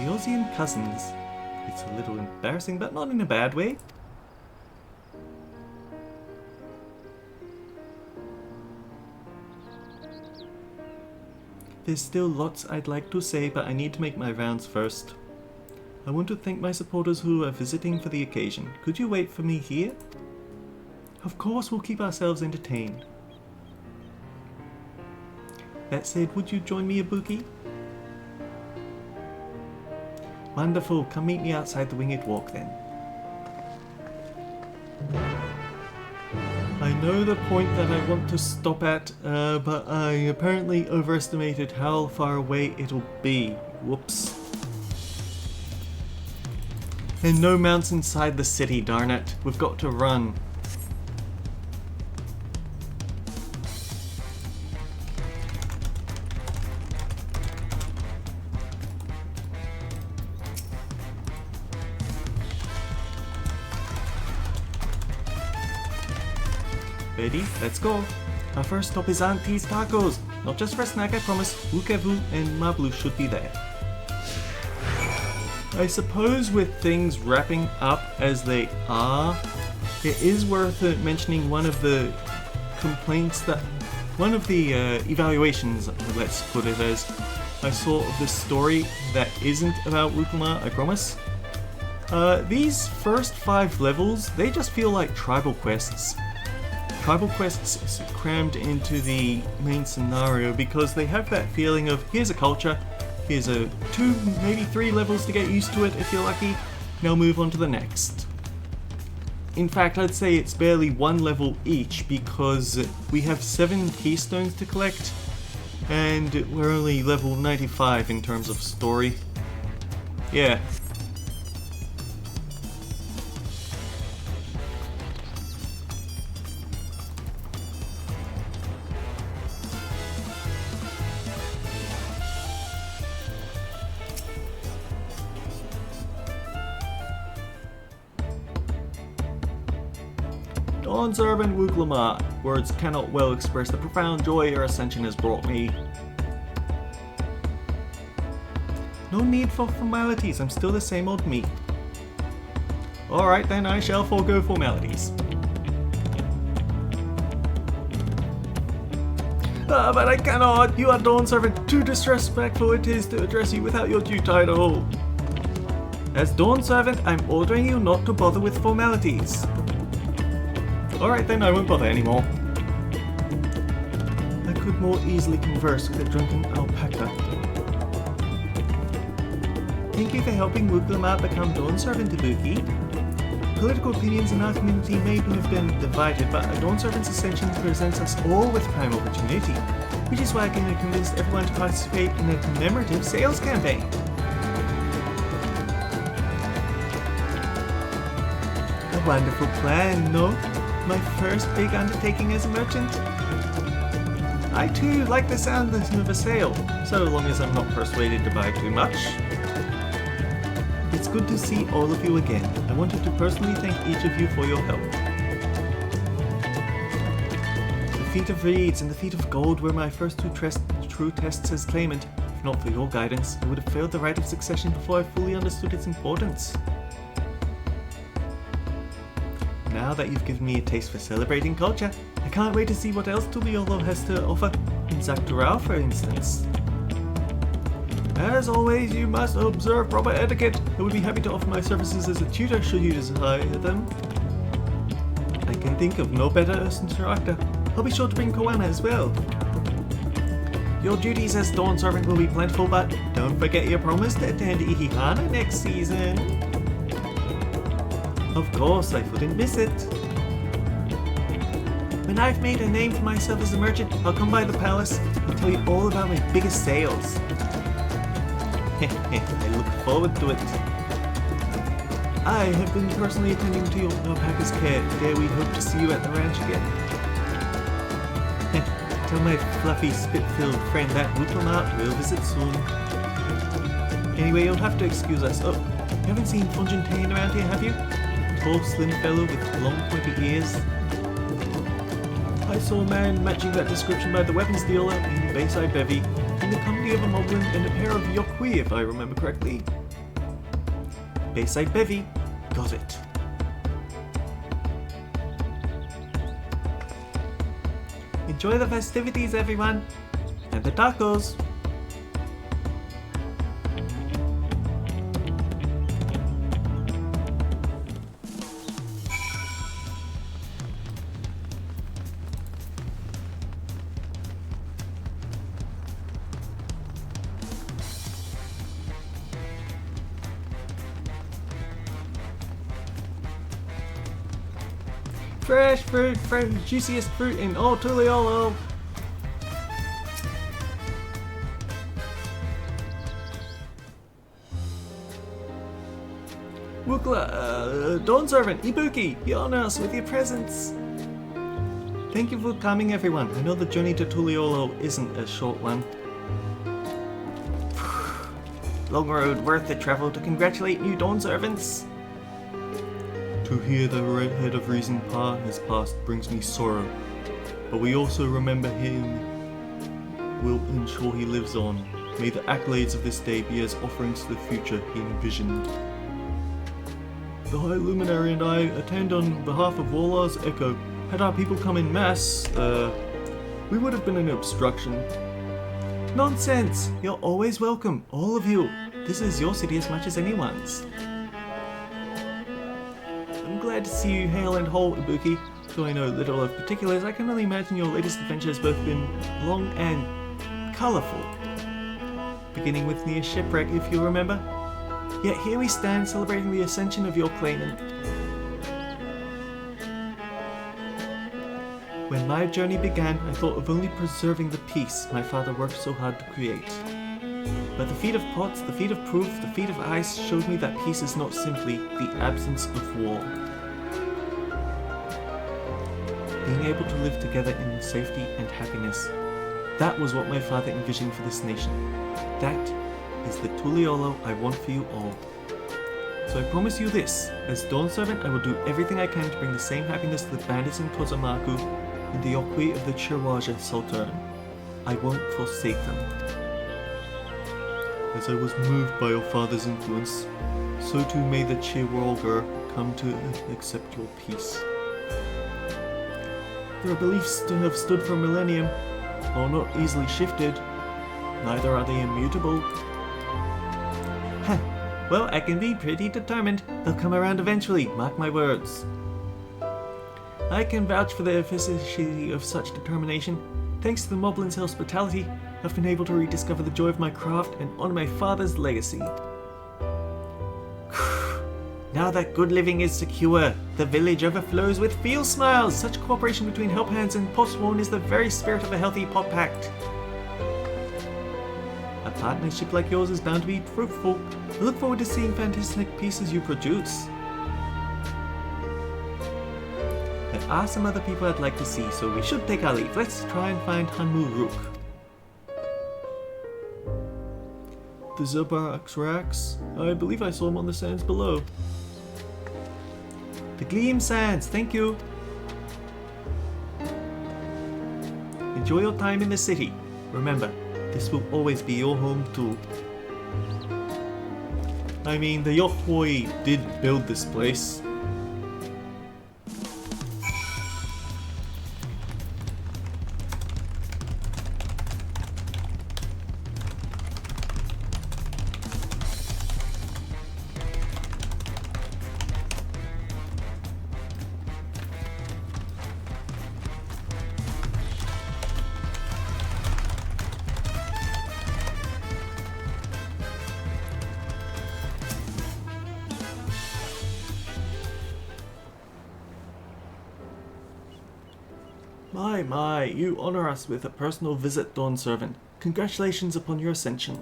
Eosian cousins. It's a little embarrassing, but not in a bad way. There's still lots I'd like to say, but I need to make my rounds first. I want to thank my supporters who are visiting for the occasion. Could you wait for me here? Of course, we'll keep ourselves entertained. That said, would you join me, Ibuki? Wonderful, come meet me outside the Winged Walk then. I know the point that I want to stop at, but I apparently overestimated how far away it'll be. Whoops. And no mounts inside the city, darn it. We've got to run. Ready? Let's go. Our first stop is Auntie's Tacos. Not just for a snack, I promise. Wukevu and Mablu should be there. I suppose with things wrapping up as they are, it is worth mentioning one of the complaints that... one of the evaluations, let's put it as, I saw of this story that isn't about Wukuma, I promise. These first 5 levels, they just feel like tribal quests. Tribal quests crammed into the main scenario because they have that feeling of here's a culture, here's a 2, maybe 3 levels to get used to it if you're lucky, now move on to the next. In fact, I'd say it's barely 1 level each because we have 7 keystones to collect and we're only level 95 in terms of story. Yeah. Dawn Servant Wuklama, words cannot well express the profound joy your ascension has brought me. No need for formalities, I'm still the same old me. Alright then, I shall forego formalities. But I cannot! You are Dawn Servant, too disrespectful it is to address you without your due title. As Dawn Servant, I'm ordering you not to bother with formalities. Alright then, I won't bother anymore. I could more easily converse with a drunken alpaca. Thank you for helping Wuklama become Dawn Servant, Ibuki. Political opinions in our community may have been divided, but a Dawn Servant's ascension presents us all with prime opportunity, which is why I can convince everyone to participate in a commemorative sales campaign. A wonderful plan, no? My first big undertaking as a merchant. I too like the sound of a sale, so long as I'm not persuaded to buy too much. It's good to see all of you again. I wanted to personally thank each of you for your help. The feat of reeds and the feat of gold were my first 2 true tests as claimant. I've If not for your guidance, I would have failed the rite of succession before I fully understood its importance. Now that you've given me a taste for celebrating culture, I can't wait to see what else Tuliolo has to offer, in Zak'Doral for instance. As always, you must observe proper etiquette. I would be happy to offer my services as a tutor should you desire them. I can think of no better instructor. I'll be sure to bring Koana as well. Your duties as Dawn Servant will be plentiful, but don't forget your promise to attend Ihihana next season. Of course, I wouldn't miss it. When I've made a name for myself as a merchant, I'll come by the palace and tell you all about my biggest sales. I look forward to it. I have been personally attending to your alpaca's care. Today we hope to see you at the ranch again. Tell my fluffy, spit-filled friend that Wutomat will visit soon. Anyway, you'll have to excuse us. Oh, you haven't seen Fontaine around here, have you? A tall, slim fellow with long, pointy ears. I saw a man matching that description by the weapons dealer in Bayside Bevy, in the company of a moblin and a pair of Yokwi, if I remember correctly. Bayside Bevy. Got it. Enjoy the festivities, everyone! And the tacos! Fresh fruit, juiciest fruit in all Tuliolo. Wukla, Dawn Servant, Ibuki, you honor us with your presence. Thank you for coming, everyone. I know the journey to Tuliolo isn't a short one. Long road worth the travel to congratulate new Dawn Servants. To hear the head of reason Pa has passed brings me sorrow, but we also remember him. We'll ensure he lives on. May the accolades of this day be as offerings to the future he envisioned. The High Luminary and I attend on behalf of Warlord's Echo. Had our people come in mass, we would have been an obstruction. Nonsense! You're always welcome, all of you. This is your city as much as anyone's. I'm glad to see you hale and whole, Ibuki. Though I know little of particulars, I can only imagine your latest adventure has both been long and colourful. Beginning with near shipwreck, if you remember. Yet here we stand celebrating the ascension of your claimant. When my journey began, I thought of only preserving the peace my father worked so hard to create. But the feat of pots, the feat of proof, the feat of ice showed me that peace is not simply the absence of war. Being able to live together in safety and happiness. That was what my father envisioned for this nation. That is the Tuliolo I want for you all. So I promise you this, as Dawn Servant I will do everything I can to bring the same happiness to the bandits in Tozamaku and the Yokwi of the Chirwaja Sultan. I won't forsake them. As I was moved by your father's influence, so too may the Chirwalger come to accept your peace. Their beliefs have stood for a millennium, are not easily shifted, neither are they immutable. Huh. Well, I can be pretty determined. They'll come around eventually, mark my words. I can vouch for the efficacy of such determination. Thanks to the Moblin's hospitality, I've been able to rediscover the joy of my craft and honor my father's legacy. Now that good living is secure, the village overflows with field smiles. Such cooperation between help hands and postworn is the very spirit of a healthy pot pact. A partnership like yours is bound to be fruitful. I look forward to seeing fantastic pieces you produce. There are some other people I'd like to see, so we should take our leave. Let's try and find Hanmu Rook. The Zobarax, I believe I saw him on the sands below. The Gleam Sands, thank you. Enjoy your time in the city. Remember, This will always be your home too. I mean, the Yohoi did build this place. My, you honor us with a personal visit, Dawn Servant. Congratulations upon your ascension.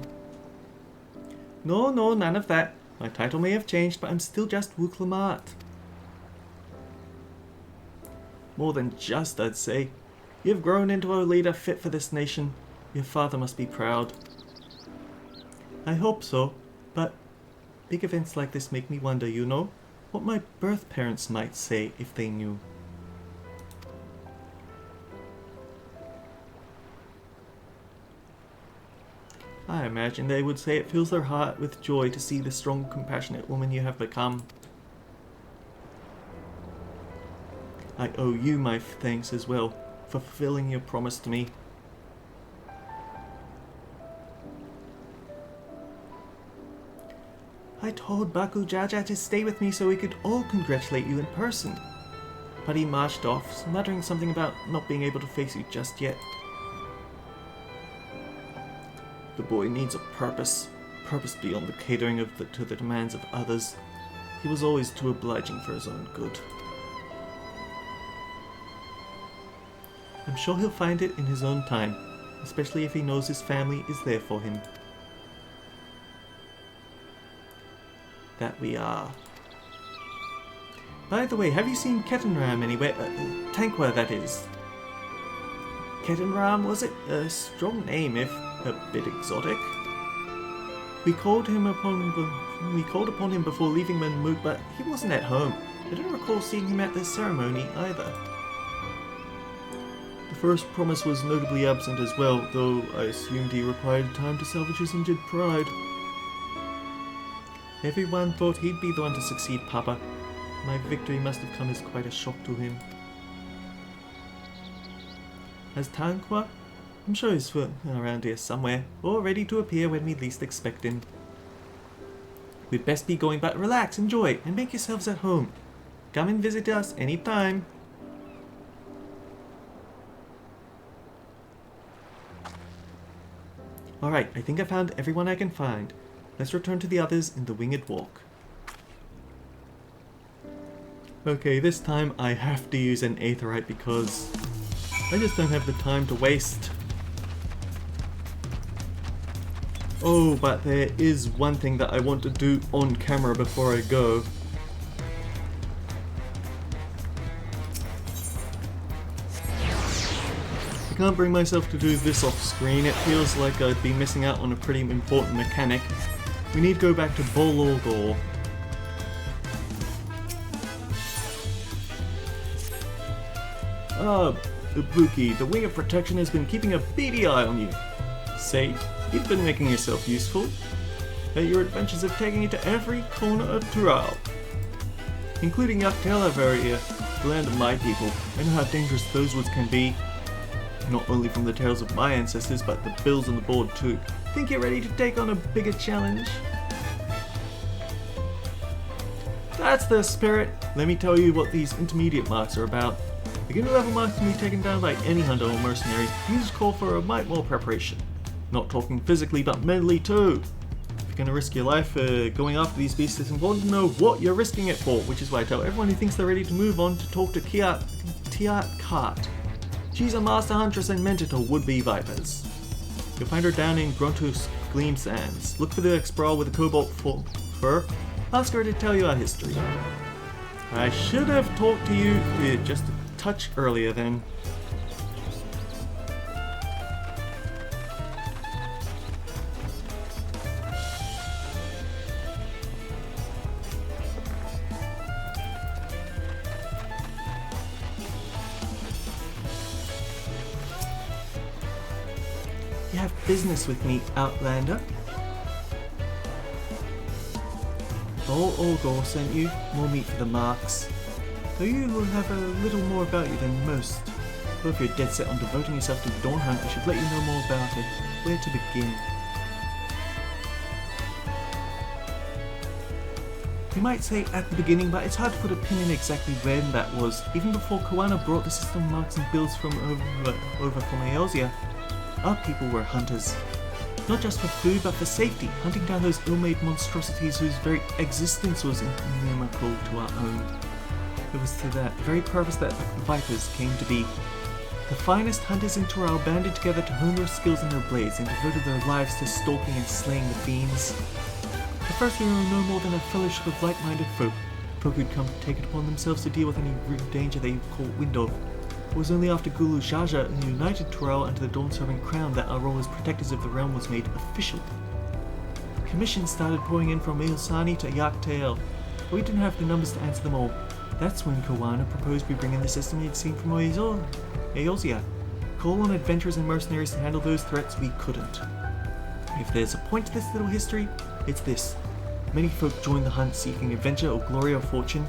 No, none of that. My title may have changed, but I'm still just Wuklamat. More than just, I'd say. You've grown into a leader fit for this nation. Your father must be proud. I hope so, but big events like this make me wonder, you know, what my birth parents might say if they knew. I imagine they would say it fills their heart with joy to see the strong, compassionate woman you have become. I owe you my thanks as well for fulfilling your promise to me. I told Baku Jaja to stay with me so we could all congratulate you in person. But he marched off, muttering something about not being able to face you just yet. The boy needs a purpose beyond the catering to the demands of others. He was always too obliging for his own good. I'm sure he'll find it in his own time, especially if he knows his family is there for him. That we are. By the way, have you seen Ketenram anywhere? Tankwa, that is. Ketenram, was it? A strong name, if a bit exotic. We called upon him before leaving Menmuk, but he wasn't at home. I don't recall seeing him at the ceremony either. The first promise was notably absent as well, though I assumed he required time to salvage his injured pride. Everyone thought he'd be the one to succeed Papa. My victory must have come as quite a shock to him. As Tankwa? I'm sure he's around here somewhere, or ready to appear when we least expect him. We'd best be going, but relax, enjoy, and make yourselves at home. Come and visit us anytime. Alright, I think I found everyone I can find. Let's return to the others in the Winged Walk. Okay, this time I have to use an Aetheryte because I just don't have the time to waste. Oh, but there is one thing that I want to do on camera before I go. I can't bring myself to do this off screen. It feels like I'd be missing out on a pretty important mechanic. We need to go back to Bolorgor. Ah, Ibuki, the Wing of Protection has been keeping a beady eye on you. Say, you've been making yourself useful. Your adventures have taken you to every corner of Tural, including Yaktela area, the land of my people. I know how dangerous those woods can be, not only from the tales of my ancestors, but the bills on the board too. Think you're ready to take on a bigger challenge? That's the spirit! Let me tell you what these intermediate marks are about. Beginner level marks can be taken down by any hunter or mercenary. These call for a mite more preparation. Not talking physically, but mentally too. If you're going to risk your life going after these beasts, it's important to know what you're risking it for, which is why I tell everyone who thinks they're ready to move on to talk to Tiat Kart. She's a master huntress and mentor to would-be vipers. You'll find her down in Gruntus Gleam Sands. Look for the Exbrawl with a cobalt fur. Ask her to tell you our history. I should have talked to you just a touch earlier then. You have business with me, Outlander. Bol Orgor sent you more meat for the marks. Though you will have a little more about you than most. But if you're dead set on devoting yourself to the Dawn Hunt, I should let you know more about it. Where to begin? You might say at the beginning, but it's hard to put a pin in exactly when that was. Even before Koana brought the system of marks and builds from over from Eorzea, our people were hunters. Not just for food, but for safety, hunting down those ill-made monstrosities whose very existence was inimical to our own. It was to that very purpose that the Vipers came to be. The finest hunters in Toral banded together to hone their skills and their blades, and devoted their lives to stalking and slaying the fiends. At first we were no more than a fellowship of like-minded folk who'd come to take it upon themselves to deal with any rude danger they caught wind of. It was only after Gulu Jaja united Toral under the Dawn-serving crown that our role as protectors of the realm was made official. Commissions started pouring in from Eilsani to Dawntrail, but we didn't have the numbers to answer them all. That's when Koana proposed we bring in the system he'd seen from Eorzea. Call on adventurers and mercenaries to handle those threats we couldn't. If there's a point to this little history, it's this. Many folk joined the hunt seeking adventure or glory or fortune,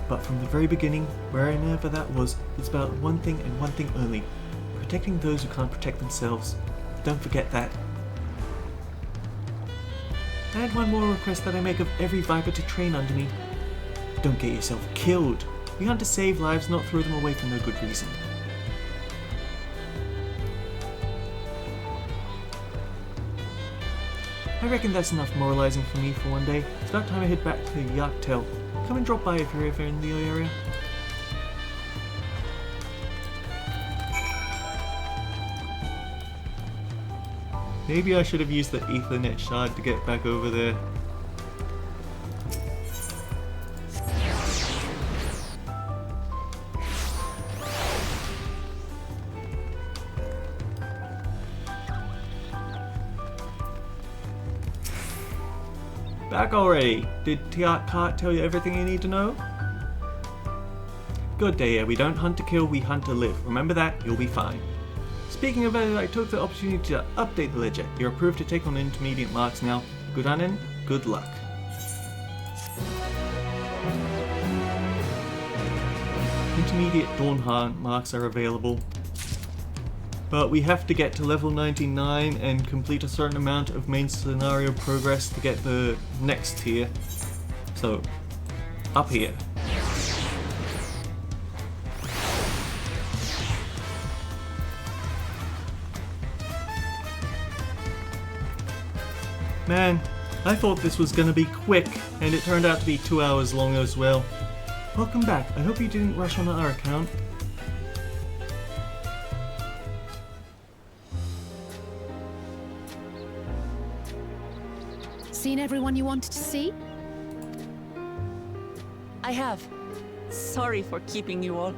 but from the very beginning, wherever that was, it's about one thing and one thing only: protecting those who can't protect themselves. Don't forget that. And one more request that I make of every Viper to train under me. Don't get yourself killed. We hunt to save lives, not throw them away for no good reason. I reckon that's enough moralizing for me for one day. It's about time I head back to Dawntrail. Come and drop by if you're ever in the area. Maybe I should have used the Ethernet shard to get back over there. Back already! Did Tiat tell you everything you need to know? Good day, we don't hunt to kill, we hunt to live. Remember that, you'll be fine. Speaking of it, I took the opportunity to update the ledger. You're approved to take on intermediate marks now. Good on in, good luck. Intermediate Dawn Hunt marks are available. But we have to get to level 99 and complete a certain amount of main scenario progress to get the next tier. So, up here. Man, I thought this was gonna be quick, and it turned out to be 2 hours long as well. Welcome back. I hope you didn't rush on our account. Seen everyone you wanted to see? I have. Sorry for keeping you all.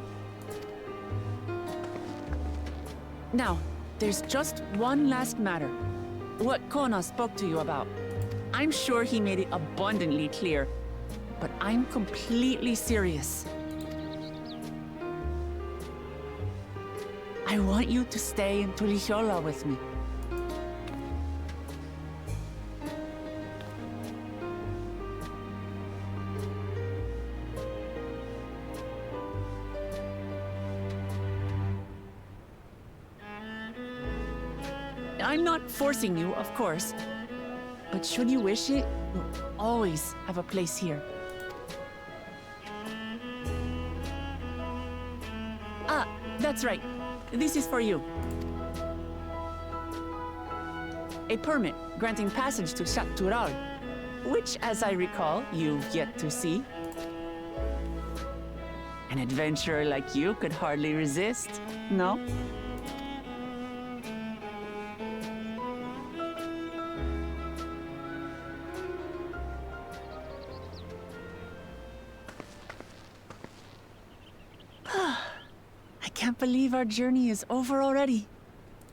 Now, there's just one last matter. What Kona spoke to you about. I'm sure he made it abundantly clear, but I'm completely serious. I want you to stay in Tulihiola with me. I'm not forcing you, of course. But should you wish it, you'll always have a place here. Ah, that's right. This is for you. A permit granting passage to Shat Tural, which, as I recall, you've yet to see. An adventurer like you could hardly resist, no? I can't believe our journey is over already.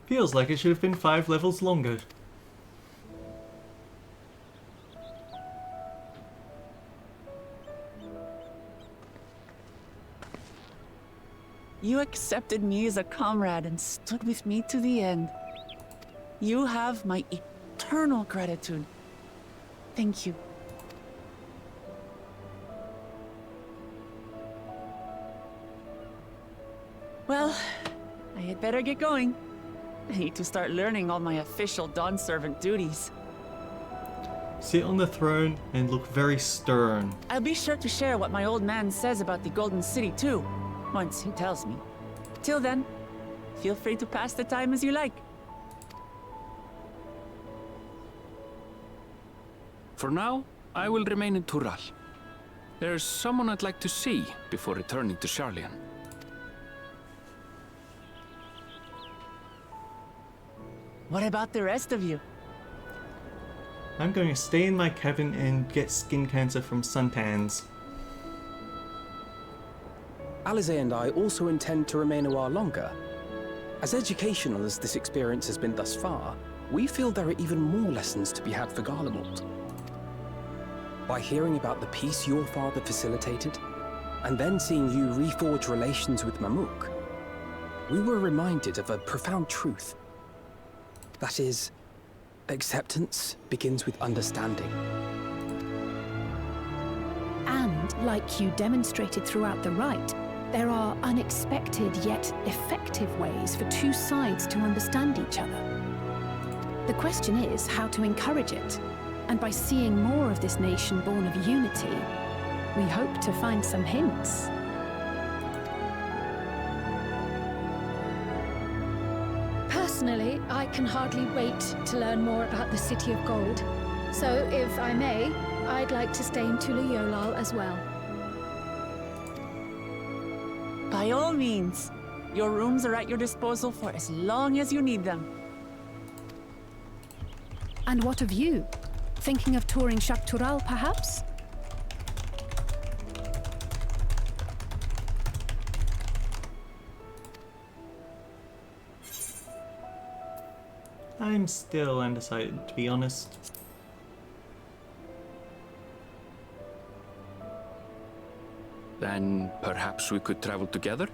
Feels like it should have been 5 levels longer. You accepted me as a comrade and stood with me to the end. You have my eternal gratitude. Thank you. Well, I had better get going. I need to start learning all my official Dawn servant duties. Sit on the throne and look very stern. I'll be sure to share what my old man says about the Golden City too, once he tells me. Till then, feel free to pass the time as you like. For now, I will remain in Tural. There's someone I'd like to see before returning to Sharlayan. What about the rest of you? I'm going to stay in my cabin and get skin cancer from suntans. Alize and I also intend to remain a while longer. As educational as this experience has been thus far, we feel there are even more lessons to be had for Garlemald. By hearing about the peace your father facilitated, and then seeing you reforge relations with Mamuk, we were reminded of a profound truth. That is, acceptance begins with understanding. And, like you demonstrated throughout the rite, there are unexpected yet effective ways for two sides to understand each other. The question is how to encourage it, and by seeing more of this nation born of unity, we hope to find some hints. Personally, I can hardly wait to learn more about the City of Gold. So, if I may, I'd like to stay in Tulayolal as well. By all means. Your rooms are at your disposal for as long as you need them. And what of you? Thinking of touring Shaktural, perhaps? I'm still undecided, to be honest. Then perhaps we could travel together?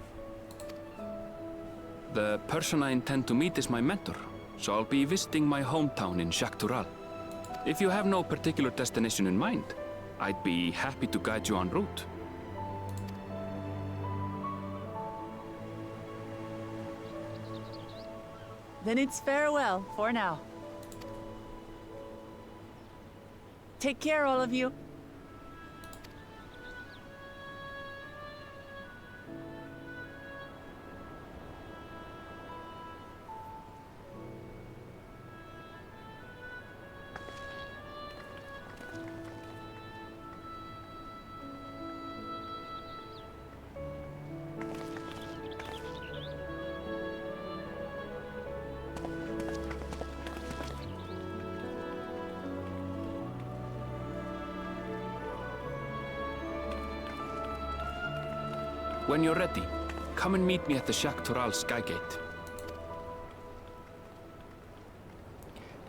The person I intend to meet is my mentor, so I'll be visiting my hometown in Shaktural. If you have no particular destination in mind, I'd be happy to guide you en route. Then it's farewell for now. Take care, all of you. When you're ready, come and meet me at the Shaktural Skygate.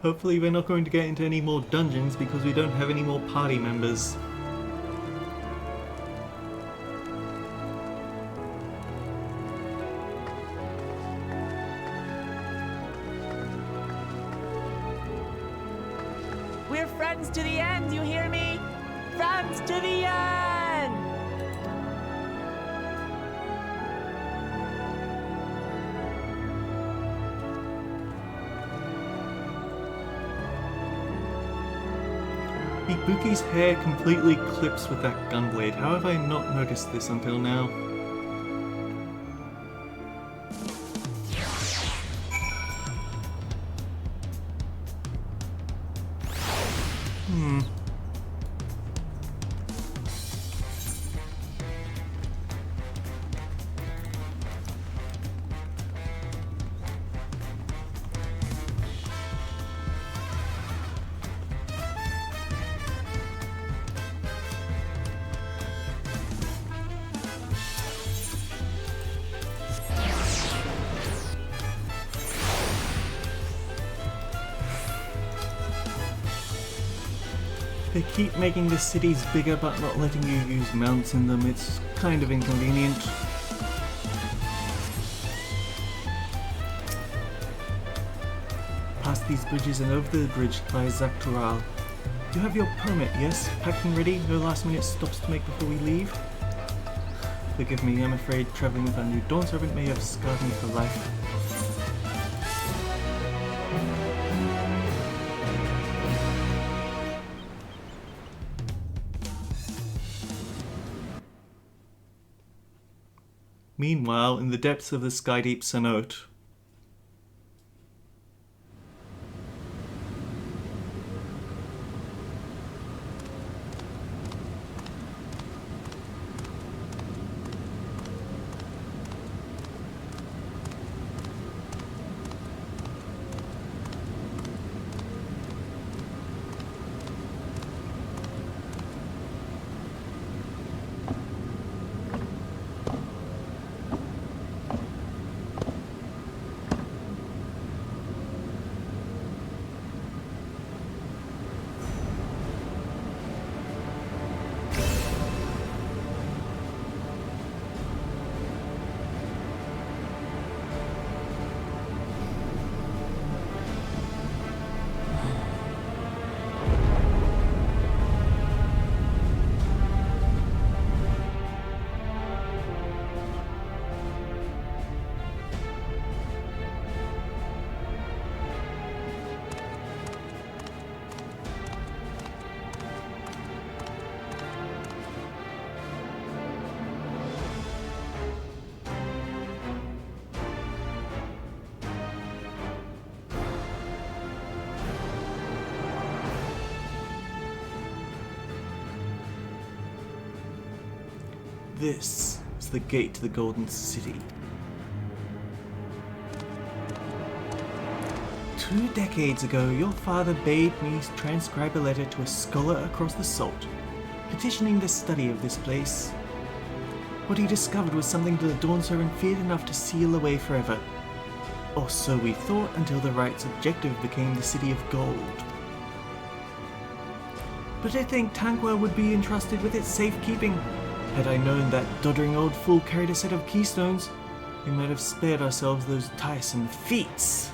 Hopefully we're not going to get into any more dungeons because we don't have any more party members. We're friends to the end, you hear me? Friends to the end! Ibuki's hair completely clips with that gunblade. How have I not noticed this until now? They keep making the cities bigger but not letting you use mounts in them. It's kind of inconvenient. past these bridges and over the bridge via Zaktural. You have your permit, yes? Packed and ready? No last minute stops to make before we leave? Forgive me, I'm afraid travelling with our new Dawn Servant may have scarred me for life. Meanwhile, in the depths of the Skydeep Cenote, this is the gate to the Golden City. 2 decades ago, your father bade me transcribe a letter to a scholar across the Salt, petitioning the study of this place. What he discovered was something the Dawn Servant feared enough to seal away forever. Or so we thought until the right's objective became the City of Gold. But I think Tanqua would be entrusted with its safekeeping. Had I known that doddering old fool carried a set of keystones, we might have spared ourselves those tiresome feats.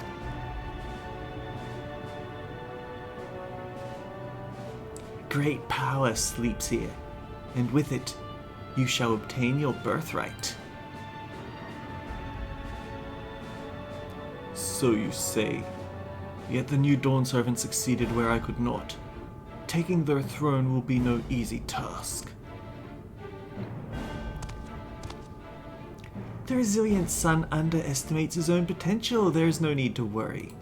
Great power sleeps here, and with it, you shall obtain your birthright. So you say, yet the new Dawn Servant succeeded where I could not. Taking their throne will be no easy task. The resilient son underestimates his own potential. There is no need to worry.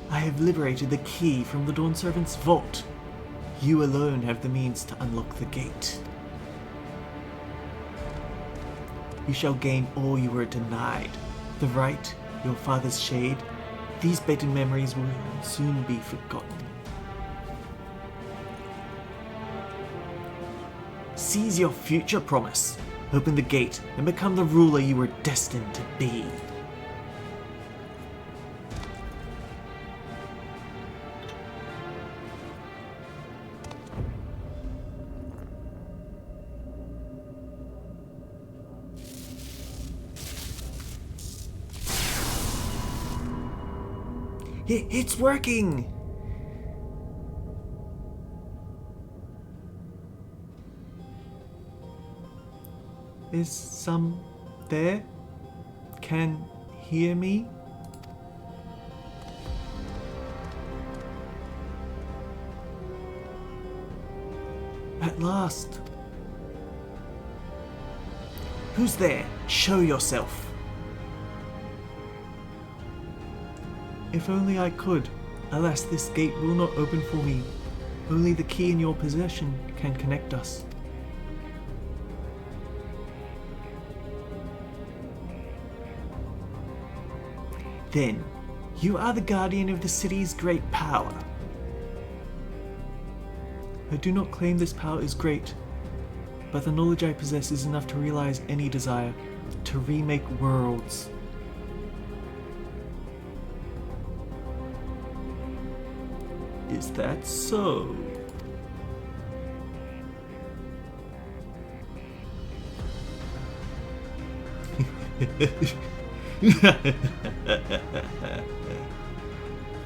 I have liberated the key from the Dawn Servant's vault. You alone have the means to unlock the gate. You shall gain all you were denied. The right, your father's shade. These better memories will soon be forgotten. Seize your future promise. Open the gate and become the ruler you were destined to be. It's working! Is some there? Can hear me? At last. Who's there? Show yourself. If only I could. Alas, this gate will not open for me. Only the key in your possession can connect us. Then, you are the guardian of the city's great power. I do not claim this power is great, but the knowledge I possess is enough to realize any desire to remake worlds. Is that so?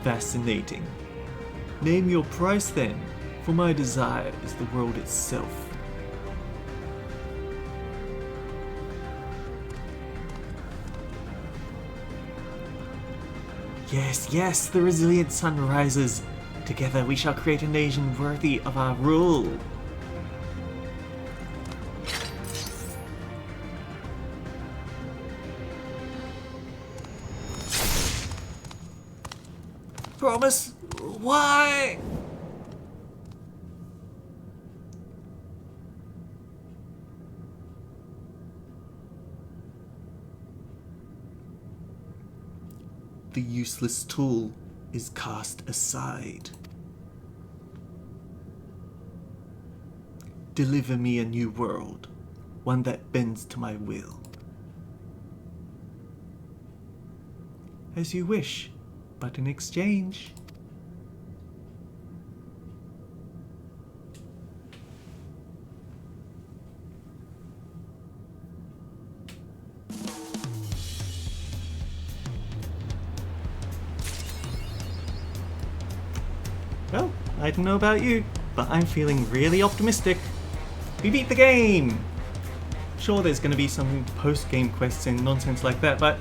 Fascinating. Name your price then, for my desire is the world itself. Yes, yes, the resilient sun rises. Together we shall create a nation worthy of our rule. Promise? Why? The useless tool is cast aside. Deliver me a new world, one that bends to my will. As you wish, but in exchange... Well, I don't know about you, but I'm feeling really optimistic. We beat the game! Sure, there's going to be some post-game quests and nonsense like that, but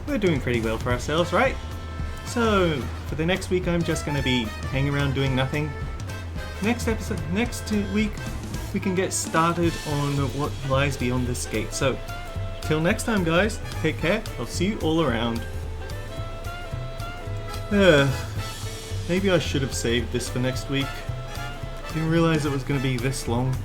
we're doing pretty well for ourselves, right? So, for the next week I'm just going to be hanging around doing nothing. Next week, we can get started on what lies beyond this gate. So, till next time guys, take care, I'll see you all around. Maybe I should have saved this for next week. Didn't realize it was going to be this long.